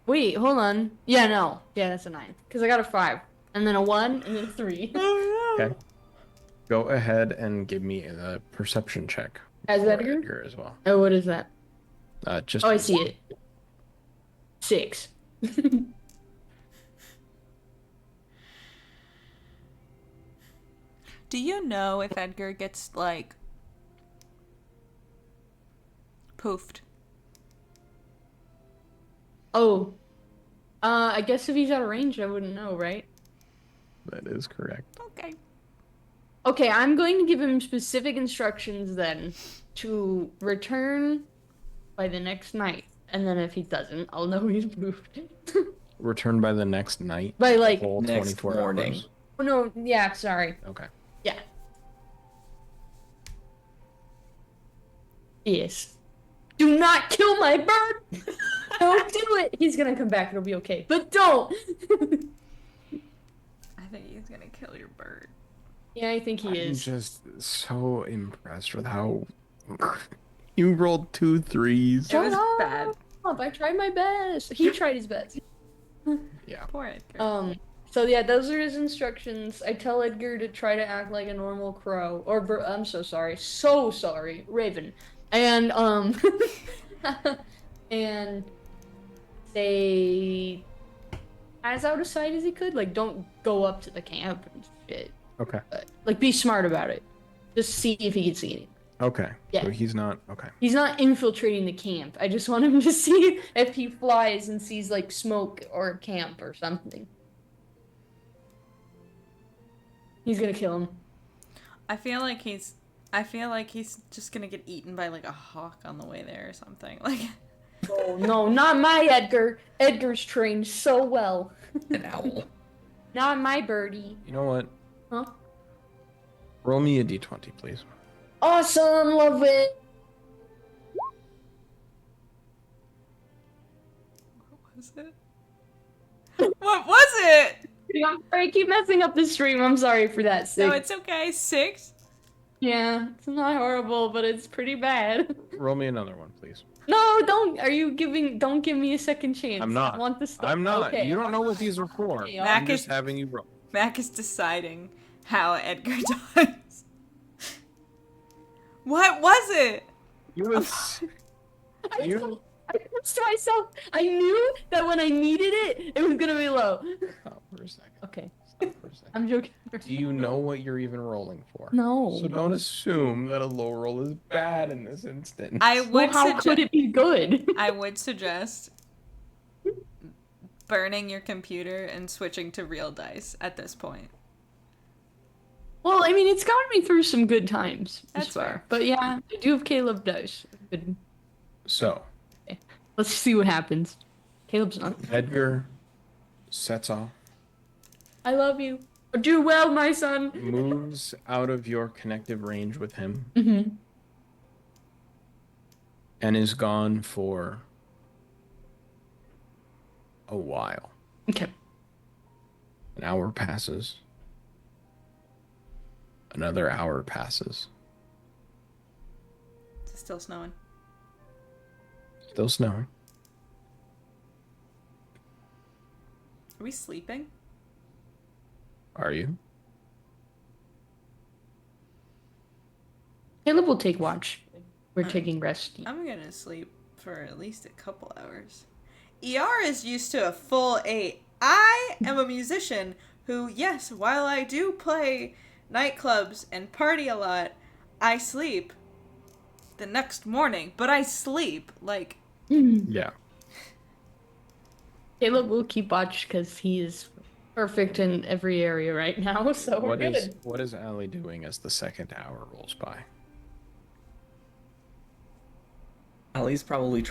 Wait, hold on. Yeah, no. Yeah, that's a 9. Because I got a 5. And then a 1, and then a 3. Oh no! Okay. Go ahead and give me a perception check. As for Edgar? as well. Oh, what is that? Just Oh, I see it. 6. Do you know if Edgar gets like poofed? Oh. I guess if he's out of range, I wouldn't know, right? That is correct. Okay. Okay, I'm going to give him specific instructions then to return by the next night. And then if he doesn't, I'll know he's moved. Return by the next night. By, The like, whole next 24 morning. hours? Oh, no, yeah, sorry. Okay. Yeah. Yes. Do not kill my bird! Don't do it! He's gonna come back, it'll be okay. But don't! I think he's gonna kill your bird. Yeah, I think he I'm is. just so impressed with how you rolled 2 3s. It was Shut bad. up, I tried my best. He tried his best. Yeah. Poor Edgar. So yeah, those are his instructions. I tell Edgar to try to act like a normal crow, or I'm so sorry, raven, and and stay as out of sight as he could. Like, don't go up to the camp and shit. Okay. But, like, be smart about it. Just see if he can see anything. Okay. Yeah. So he's not. Okay. He's not infiltrating the camp. I just want him to see if he flies and sees like smoke or camp or something. He's gonna kill him. I feel like he's just gonna get eaten by like a hawk on the way there or something. Like, Oh no, not my Edgar. Edgar's trained so well. An owl. Not my birdie. You know what? Huh? Roll me a d20, please. Awesome, love it. what was it? What was it? I'm sorry, I keep messing up the stream. I'm sorry for that. No, Sig. it's okay. 6. Yeah, it's not horrible, but it's pretty bad. Roll me another one, please. No, don't. Don't give me a second chance. I'm not. I want the stuff. I'm not. Okay. You don't know what these are for. Okay, I'm Mac just is- having you roll. Mac is deciding how Edgar dies. What was it? You was. I You- told- I promised to myself. I knew that when I needed it, it was gonna be low. Stop for a second. Okay, Stop for a second. I'm joking. Do you know what you're even rolling for? No. So don't assume that a low roll is bad in this instance. I Well, would how could it be good? I would suggest burning your computer and switching to real dice at this point. Well, I mean, it's gotten me through some good times That's this far. fair. But yeah, I do have Caleb dice. Good. So, Let's see what happens. Caleb's not. Edgar sets off, I love you. Do well, my son. moves out of your connective range with him, Mm-hmm. and is gone for a while. Okay. An hour passes. Another hour passes. It's still snowing. Still snowing. Are we sleeping? Are you? Caleb will take watch. We're Alright. taking rest. I'm gonna sleep for at least a couple hours. ER is used to a full 8. I am a musician who, yes, while I do play nightclubs and party a lot, I sleep the next morning. But I sleep, like, Yeah. Caleb will keep watch because he is perfect in every area right now, so we're good. What is Allie doing as the second hour rolls by? Allie's probably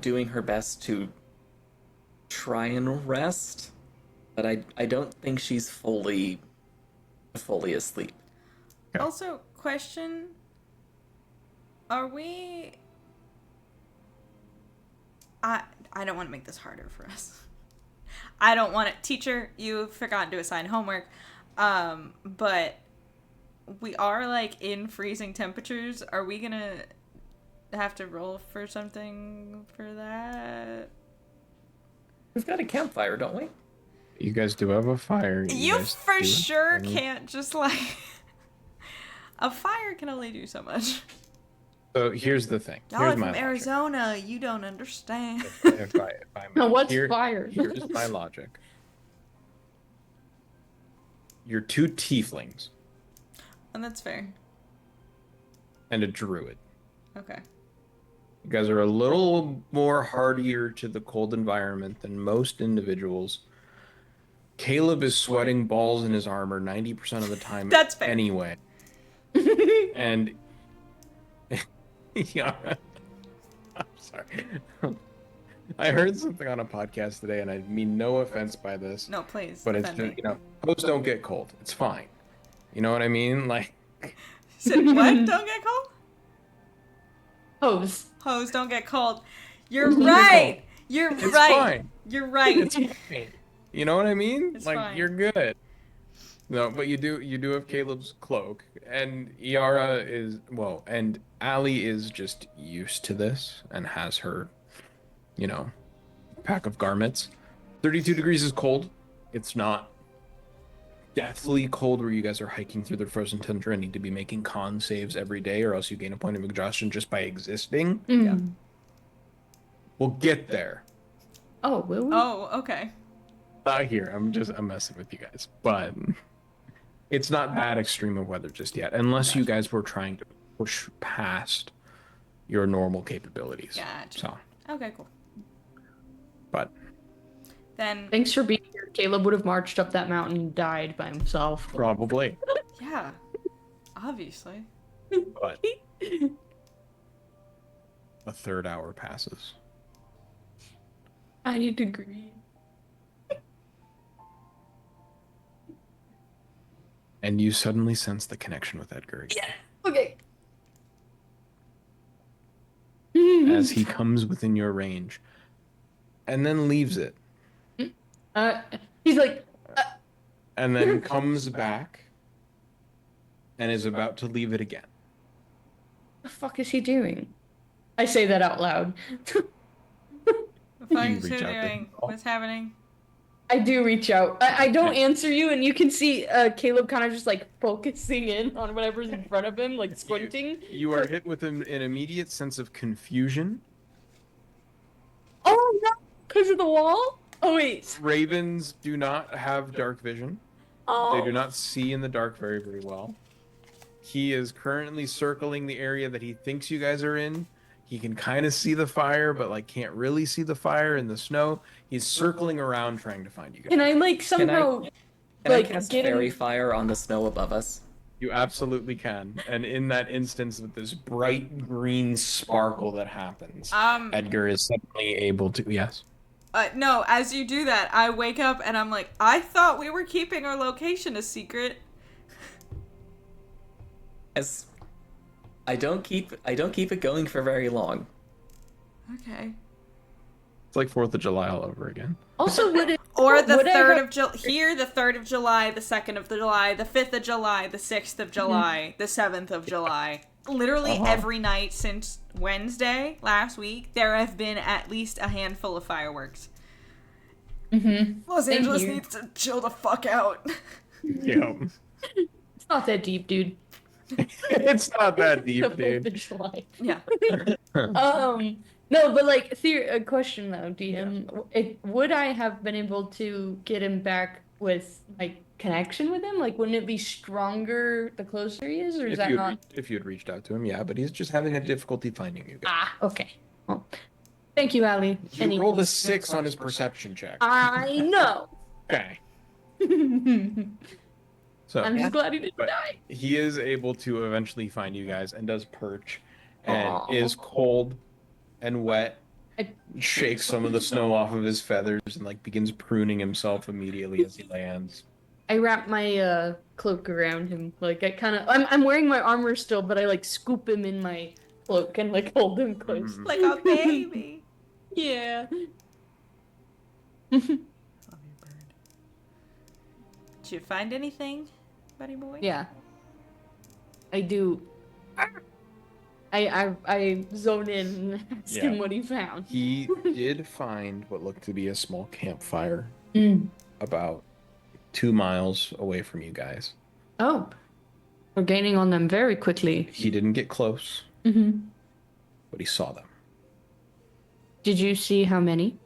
doing her best to try and rest, but I don't think she's fully asleep. Okay. Also, question, are we... I don't want to make this harder for us. I don't want it. Teacher, you've forgotten to assign homework. But we are, like, in freezing temperatures. Are we gonna have to roll for something for that? We've got a campfire, don't we? You guys do have a fire. You guys for do sure have- can't just, like... A fire can only do so much. So here's the thing. Y'all Here's are my from logic. Arizona. You don't understand. If I No, what's here- fire? Here's my logic. You're 2 tieflings And that's fair. and a druid. Okay. You guys are a little more hardier to the cold environment than most individuals. Caleb is sweating balls in his armor 90% of the time That's fair. anyway. And yeah, I'm sorry. I heard something on a podcast today, and I mean no offense by this, No, please. but it's defend just, me. hoes don't get cold. It's fine. You know what I mean? Like, Said what? Don't get cold? Hose. Hose don't get cold. You're Hose don't get right. cold. You're It's right. fine. You're right. it's fine. You know what I mean? It's like, fine. you're good. No, but you do have Caleb's cloak, and Yara is, well, and Allie is just used to this and has her, pack of garments. 32 degrees is cold. It's not deathly cold where you guys are hiking through the frozen tundra and need to be making con saves every day, or else you gain a point of exhaustion just by existing. Yeah. We'll get there. Oh, will we? Oh, okay. Not here. I'm messing with you guys, but it's not that extreme of weather just yet, unless you guys were trying to push past your normal capabilities. Gotcha. So, Okay, cool. but Then, Thanks for being here. Caleb would have marched up that mountain and died by himself. probably. yeah. Obviously. But a third hour passes. I need to agree. And you suddenly sense the connection with Edgar again. Okay. As he comes within your range and then leaves it He's like, and then comes back and is about to leave it again. the fuck is he doing? I say that out loud. What are you reach out to doing? him. What's happening? I do reach out. I don't answer you, and you can see Caleb kind of just like focusing in on whatever's in front of him, like squinting. You are hit with an immediate sense of confusion. Oh no! Because of the wall? Oh wait. Ravens do not have dark vision. Oh. They do not see in the dark very, very well. He is currently circling the area that he thinks you guys are in. He can kind of see the fire, but like can't really see the fire in the snow. He's circling around trying to find you guys. Can I like somehow Can like I cast get fairy him? fire on the snow above us? You absolutely can. And in that instance with this bright green sparkle that happens, Edgar is suddenly able to, yes. No, as you do that, I wake up and I'm like, I thought we were keeping our location a secret. As I don't keep it going for very long. Okay. It's like 4th of July all over again. Also, would it? Or the would I 3rd have- of July, here, the 3rd of July, the 2nd of July, the 5th of July, the 6th of July, the 7th of July. Literally every night since Wednesday last week, there have been at least a handful of fireworks. Los Same Angeles here. needs to chill the fuck out. Yeah. It's not that deep, dude. It's not that deep, The 4th dude. of July. Yeah. No, but like, a question though, DM. Would I have been able to get him back with like connection with him? Like, wouldn't it be stronger the closer he is, or is that not? If you had reached out to him, yeah, but he's just having a difficulty finding you guys. Ah, okay. Well, thank you, Ali. You rolled a 6 on his perception check. I know. Okay. So I'm just glad he didn't but die. he is able to eventually find you guys and does perch and Aw. is cold and wet. I- Shakes some of the snow off of his feathers and like begins pruning himself immediately as he lands. I wrap my cloak around him. Like I kind of, I'm wearing my armor still, but I like scoop him in my cloak and like hold him close. Mhm. Like a baby. Yeah. Love you, bird. Did you find anything, buddy boy? Yeah. I do. I zone in and ask him Yeah. what he found. He did find what looked to be a small campfire Mm. about 2 miles away from you guys. Oh, we're gaining on them very quickly. He didn't get close, Mm-hmm. but he saw them. Did you see how many?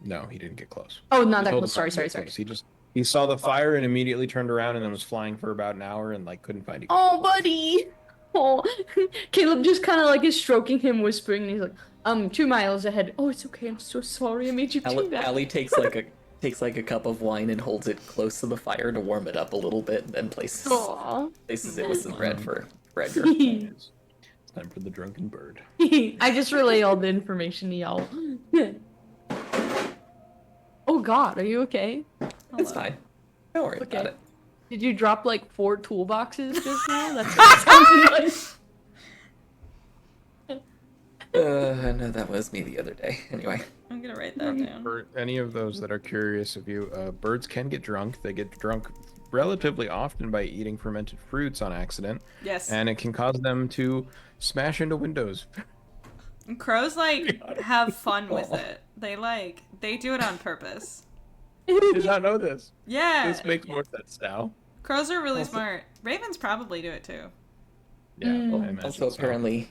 No, he didn't get close. Oh, not He that told close. him not Sorry. to get close. He saw the fire and immediately turned around and then was flying for about an hour and like couldn't find you. Oh, buddy. Oh, Caleb just kind of like is stroking him, whispering, and he's like, 2 miles ahead. Oh, it's okay. I'm so sorry. I made you do that. Allie takes like a cup of wine and holds it close to the fire to warm it up a little bit, and then places Aw. it with some bread for Edgar. It's time for the drunken bird. I just relay all the information to y'all. Oh God, are you okay? It's fine. Don't worry about Okay. it. Did you drop like 4 toolboxes just now? That's what it sounded like. No, that was me the other day. Anyway. I'm gonna write that down. For any of those that are curious of you, birds can get drunk. They get drunk relatively often by eating fermented fruits on accident, Yes. and it can cause them to smash into windows. And crows have fun with it. They do it on purpose. I did not know this. Yeah. This makes more sense now. Crows are really smart. Ravens probably do it too. Yeah, I imagine Also, so. apparently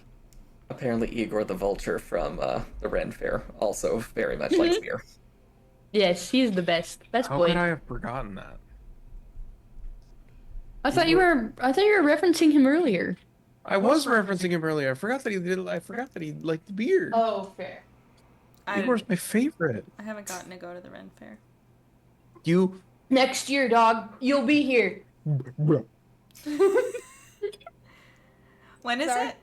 Igor the Vulture from the Ren Fair also very much likes beer. Yes, he's the best. Best How boy. could I have forgotten that? I thought you were referencing him earlier. I was referencing him earlier. I forgot that he liked beer. Oh, fair. Igor's my favorite. I haven't gotten to go to the Ren Fair. You. Next year, dog, you'll be here. When is Sorry. it?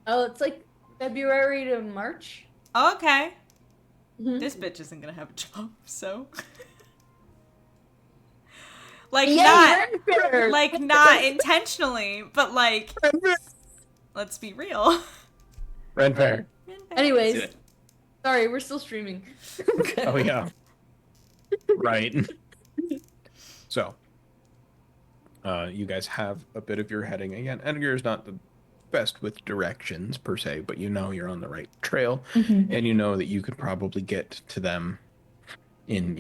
Oh, it's like February to March. Oh, okay. Mhm. This bitch isn't gonna have a job, so. Like Yeah, fair. not intentionally, but like, let's be real. Ren Fair. Anyways, sorry, we're still streaming. Oh yeah. Right. So, you guys have a bit of your heading again. Edgar's not the best with directions per se, but you know you're on the right trail, and you know that you could probably get to them in,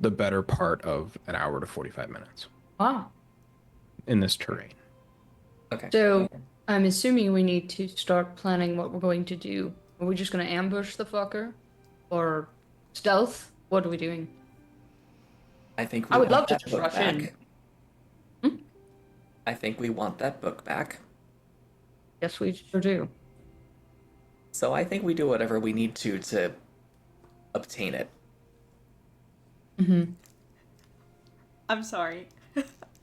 the better part of an hour to 45 minutes Wow. in this terrain. Okay. So I'm assuming we need to start planning what we're going to do. Are we just gonna ambush the fucker, or stealth? What are we doing? I think I would love to that just book rush in. back. I think we want that book back. Yes, we sure do. So I think we do whatever we need to obtain it. I'm sorry.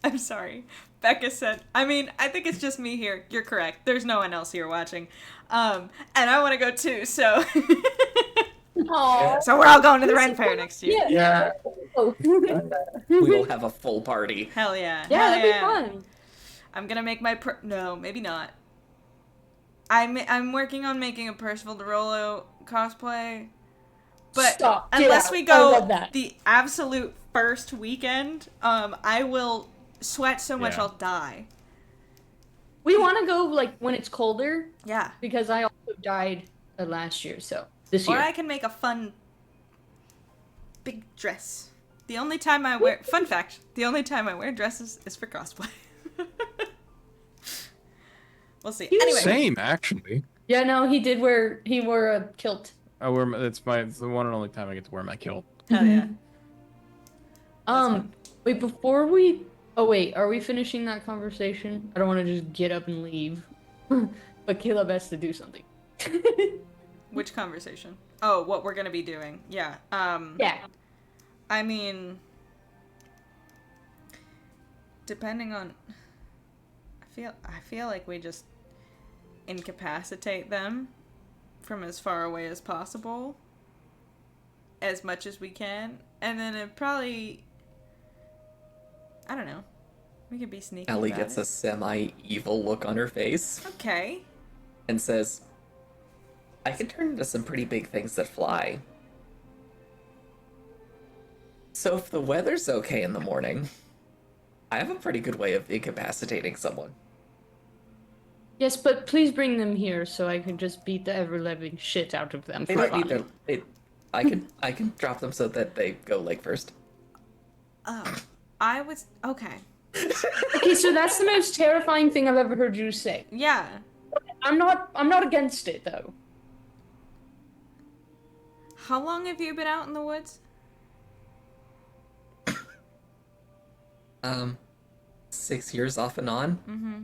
I'm sorry. Becca said, I think it's just me here. You're correct. There's no one else here watching. And I want to go too, so. Aww. So we're all going to the Ren Fair next year. Yeah. We will have a full party. Hell yeah. Yeah, Hell that'd be fun. I'm gonna make my no, maybe not. I'm working on making a Percival DeRollo cosplay. But Stop. Get unless out. we I go love that. the absolute first weekend, I will sweat so much Yeah. I'll die. We want to go like when it's colder Yeah. because I also died last year, so this Or year. I can make a fun big dress. The only time I wear fun fact, the only time I wear dresses is for cosplay. We'll see. Anyway. Same, actually. Yeah, no, he wore a kilt. It's the one and only time I get to wear my kilt. Hell yeah. Wait, before we... Oh, wait, are we finishing that conversation? I don't want to just get up and leave. But Caleb has to do something. Which conversation? Oh, what we're gonna be doing. Yeah. Yeah. I mean, depending on, I feel like we just incapacitate them from as far away as possible, as much as we can, and then it probably, I don't know, we could be sneaky. Ellie about gets it. a semi-evil look on her face Okay. and says, I can turn into some pretty big things that fly. So if the weather's okay in the morning, I have a pretty good way of incapacitating someone. Yes, but please bring them here so I can just beat the ever-living shit out of them. They for don't need fun. their... I can drop them so that they go leg first. I was, okay. Okay, so that's the most terrifying thing I've ever heard you say. Yeah. I'm not against it though. How long have you been out in the woods? 6 years off and on. Mm-hmm.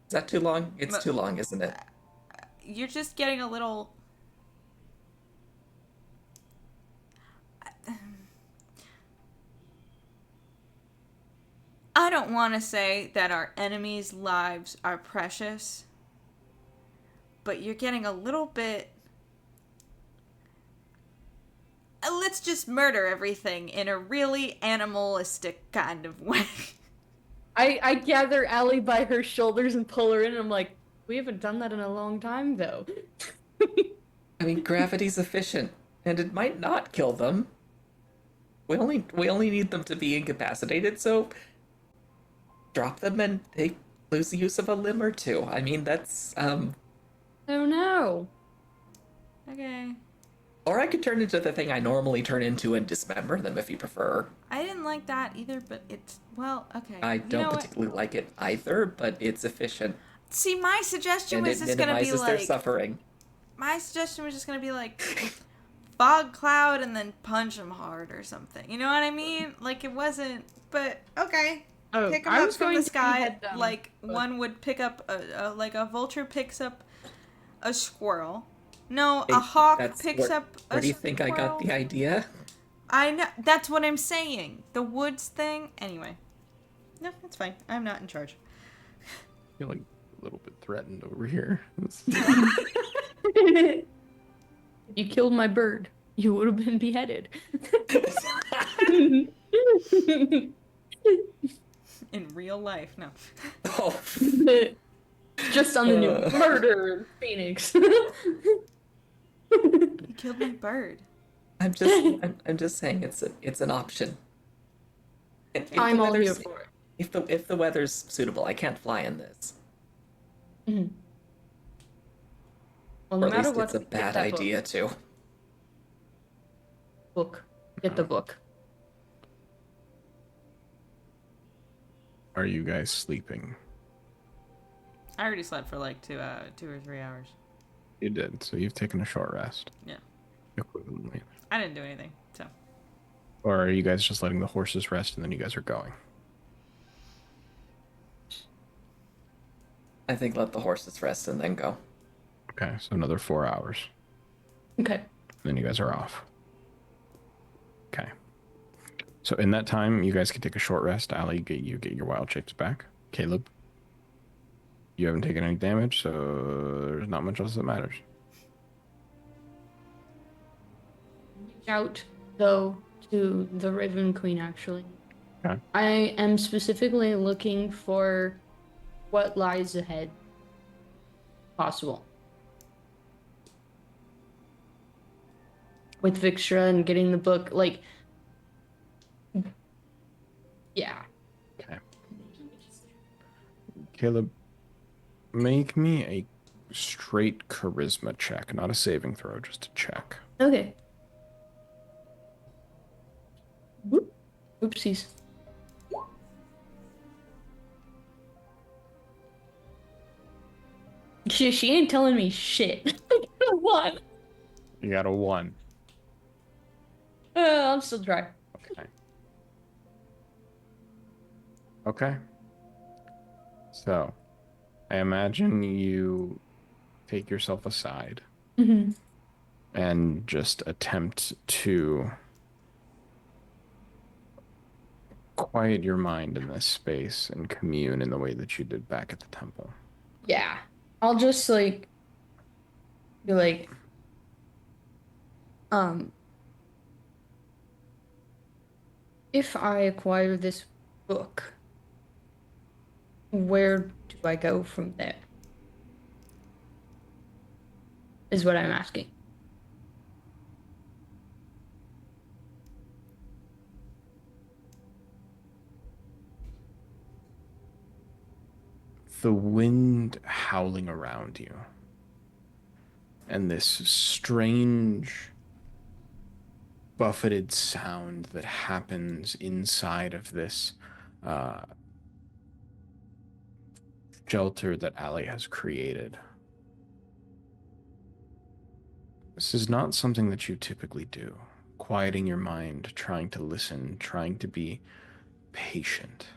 Is that too long? It's too long, isn't it? You're just getting a little... I don't want to say that our enemies' lives are precious, but you're getting a little bit let's just murder everything in a really animalistic kind of way. I gather Allie by her shoulders and pull her in, and I'm like, we haven't done that in a long time, though. I mean, gravity's efficient, and it might not kill them. We only need them to be incapacitated, so drop them and they lose the use of a limb or two. I mean, that's Oh no. Okay. Or I could turn into the thing I normally turn into and dismember them if you prefer. I didn't like that either, but it's, well, okay. I You don't know what? particularly like it either, but it's efficient See, my suggestion and was it just gonna be minimizes their like, suffering. my suggestion was just gonna be like, fog cloud and then punch them hard or something. You know what I mean? Like, it wasn't, but okay. Oh, Pick them I up was from going the to sky, head down, like but- one would pick up like a vulture picks up a squirrel. No, Hey, a hawk that's picks where- up a Where do you think I got the squirrel. idea? I know, that's what I'm saying. The woods thing. Anyway. No, it's fine. I'm not in charge. I feel like a little bit threatened over here. You killed my bird. You would have been beheaded. In real life, no. Oh, Just on the new murder in Phoenix. You killed my bird. I'm just saying it's an option. If the I'm all here weather's- for it. If the weather's suitable, I can't fly in this. Mhm. Well, Or no at matter least what, it's a get bad that idea too. book. Get the book. Are you guys sleeping? I already slept for like 2 or 3 hours. You did, so you've taken a short rest. Yeah. Equivalently. I didn't do anything, so. Or are you guys just letting the horses rest and then you guys are going? I think let the horses rest and then go. Okay, so another 4 hours. Okay. Then you guys are off. Okay. So in that time, you guys can take a short rest. Allie, get your wild shapes back. Caleb, you haven't taken any damage, so there's not much else that matters. Reach out, though, to the Raven Queen, actually. Okay. I am specifically looking for what lies ahead. Possible. With Vixtra and getting the book, like... Yeah. Okay. Caleb, make me a straight charisma check, not a saving throw, just a check. Okay. Whoop. Oopsies. She ain't telling me shit. What? You got a 1. I'll still try. Okay. Okay. So, I imagine you take yourself aside Mm-hmm. and just attempt to quiet your mind in this space and commune in the way that you did back at the temple. Yeah. I'll just like be like, if I acquire this book, where do I go from there? Is what I'm asking. The wind howling around you, and this strange buffeted sound that happens inside of this shelter that Allie has created. This is not something that you typically do. Quieting your mind, trying to listen, trying to be patient.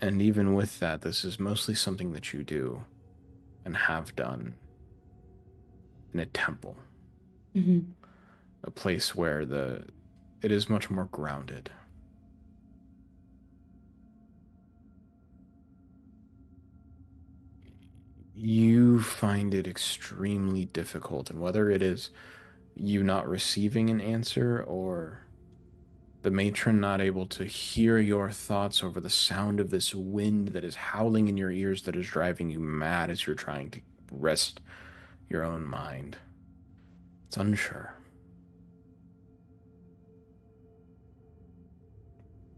And even with that, this is mostly something that you do and have done in a temple, Mm-hmm. a place where it is much more grounded. You find it extremely difficult, and whether it is you not receiving an answer or the matron not able to hear your thoughts over the sound of this wind that is howling in your ears that is driving you mad as you're trying to rest your own mind. It's unsure.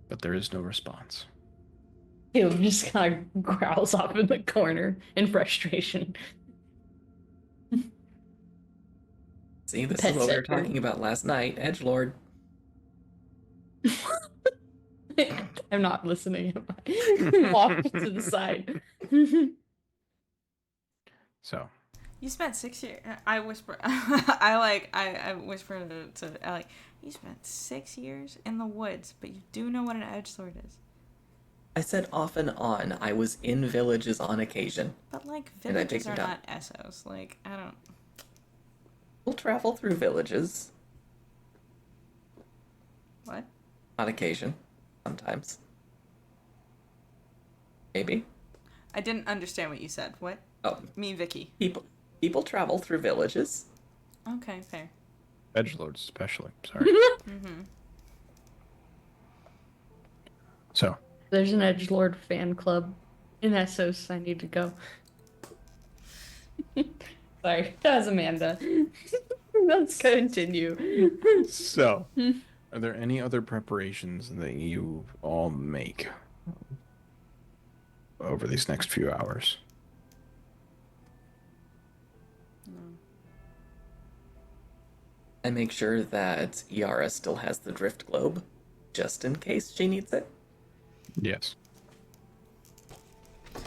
But there is no response. Caleb just kind of growls off in the corner in frustration. See, this Pet is what we were sitter. talking about last night. Edgelord. I'm not listening. Walk to the side. So, You spent 6 years. I whisper. I whisper to Ellie. You spent 6 years in the woods, but you do know what an edgelord is. I said off and on. I was in villages on occasion. But like And I villages picked are it not up. Essos. Like I don't. We'll travel through villages What? on occasion. Sometimes. Maybe. I didn't understand what you said. What? Oh, Me, Vicky. people travel through villages. Okay, fair. edgelords especially. Sorry. Mm-hmm. So, There's an edgelord fan club in Essos. I need to go. Sorry, that was Amanda. Let's continue. so, are there any other preparations that you all make over these next few hours? I make sure that Yara still has the drift globe, just in case she needs it. Yes.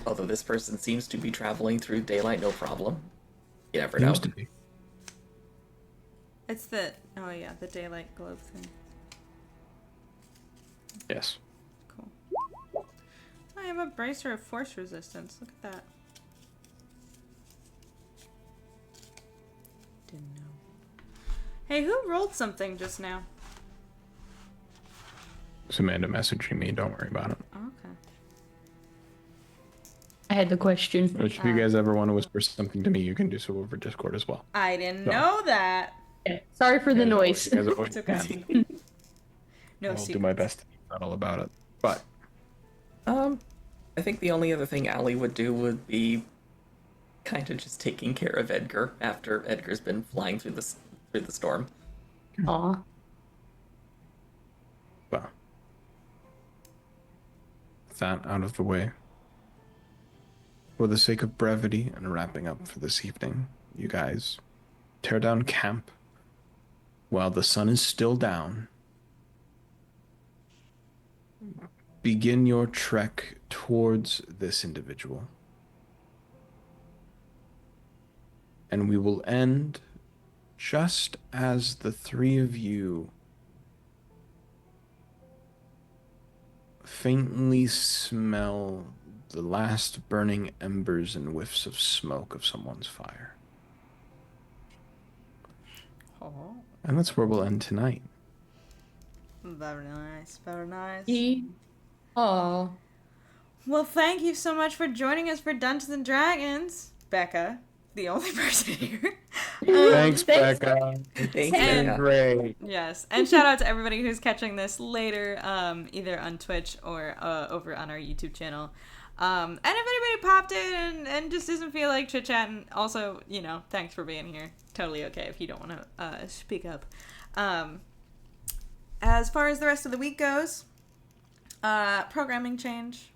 Although this person seems to be traveling through daylight no problem. You never know. Seems to be. It's the the daylight globe thing. Yes. Cool. I have a bracer of force resistance. Look at that. Didn't know. Hey, who rolled something just now? It's Amanda messaging me. Don't worry about it. Okay. I had the question. Which, if you guys ever want to whisper something to me, you can do so over Discord as well. I didn't So. know that. Okay, sorry for the noise. You guys always It's okay. can. No I'll secrets. do my best to be subtle about it. But I think the only other thing Allie would do would be kind of just taking care of Edgar after Edgar's been flying through the storm. Aw. well, with that out of the way, for the sake of brevity and wrapping up for this evening, you guys tear down camp while the sun is still down. Begin your trek towards this individual. And we will end just as the three of you faintly smell the last burning embers and whiffs of smoke of someone's fire. Oh, And that's where we'll end tonight. very nice. Very nice. Aw. Well, thank you so much for joining us for Dungeons and Dragons, Becca, the only person here. Thanks, thanks. Becca. Thanks, And- Becca. Great. Yes, and shout out to everybody who's catching this later, either on Twitch or over on our YouTube channel. And if anybody popped in and just doesn't feel like chit chatting, also, thanks for being here. Totally okay if you don't want to speak up. As far as the rest of the week goes, programming change.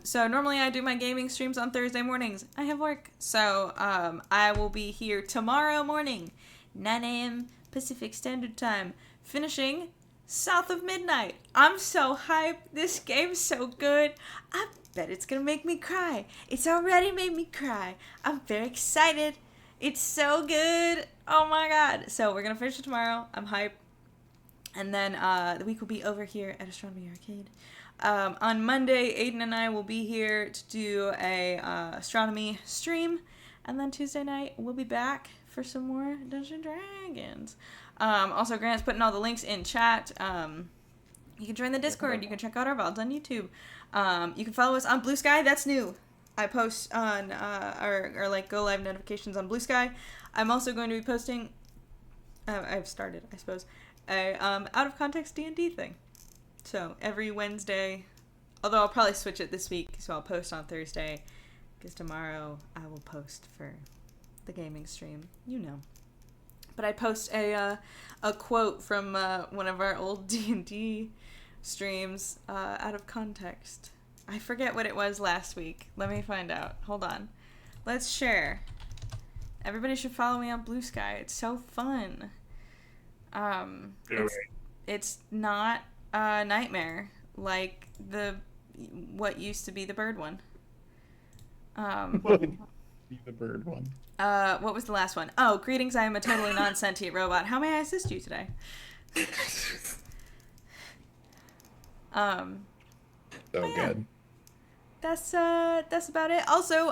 So normally I do my gaming streams on Thursday mornings. I have work. So I will be here tomorrow morning, 9 a.m. Pacific Standard Time, finishing south of midnight. I'm so hyped. This game's so good. I bet it's going to make me cry. It's already made me cry. I'm very excited. It's so good. Oh my god. So we're going to finish it tomorrow. I'm hyped. And then the week will be over here at Astronomy Arcade. On Monday, Aiden and I will be here to do a astronomy stream. And then Tuesday night, we'll be back for some more Dungeons and Dragons. Also, Grant's putting all the links in chat. You can join the Discord. You can check out our VODs on YouTube. You can follow us on Blue Sky. That's new. I post on or like go live notifications on Blue Sky. I'm also going to be posting. I've started, I suppose, a out of context D&D thing. So every Wednesday, although I'll probably switch it this week, so I'll post on Thursday, because tomorrow I will post for the gaming stream. You know. But I post a quote from one of our old D&D streams out of context. I forget what it was last week. Let me find out. Hold on. Let's share. Everybody should follow me on Blue Sky. It's so fun. It's not a nightmare like what used to be the bird one. The bird one. What was the last one? Oh, greetings, I am a totally non-sentient robot. How may I assist you today? So yeah. good. That's about it. Also,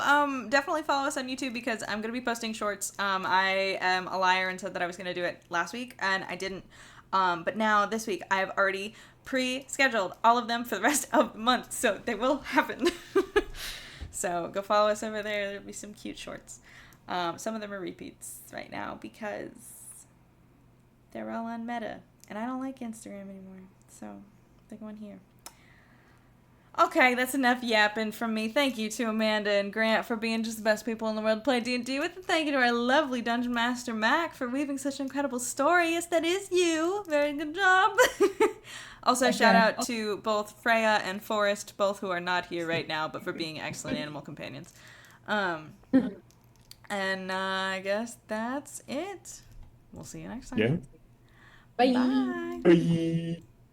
definitely follow us on YouTube because I'm gonna be posting shorts. I am a liar and said that I was gonna do it last week and I didn't. But now this week I've already pre-scheduled all of them for the rest of the month, so they will happen. So go follow us over there. There'll be some cute shorts. Some of them are repeats right now because they're all on Meta, and I don't like Instagram anymore, so they're going here. Okay, that's enough yapping from me. Thank you to Amanda and Grant for being just the best people in the world to play D&D with, and thank you to our lovely Dungeon Master Mac for weaving such an incredible story. Yes, that is you. Very good job. Also, shout out to both Freya and Forrest, both who are not here right now, but for being excellent animal companions. And I guess that's it. We'll see you next time. Yeah. Bye. Bye. Bye.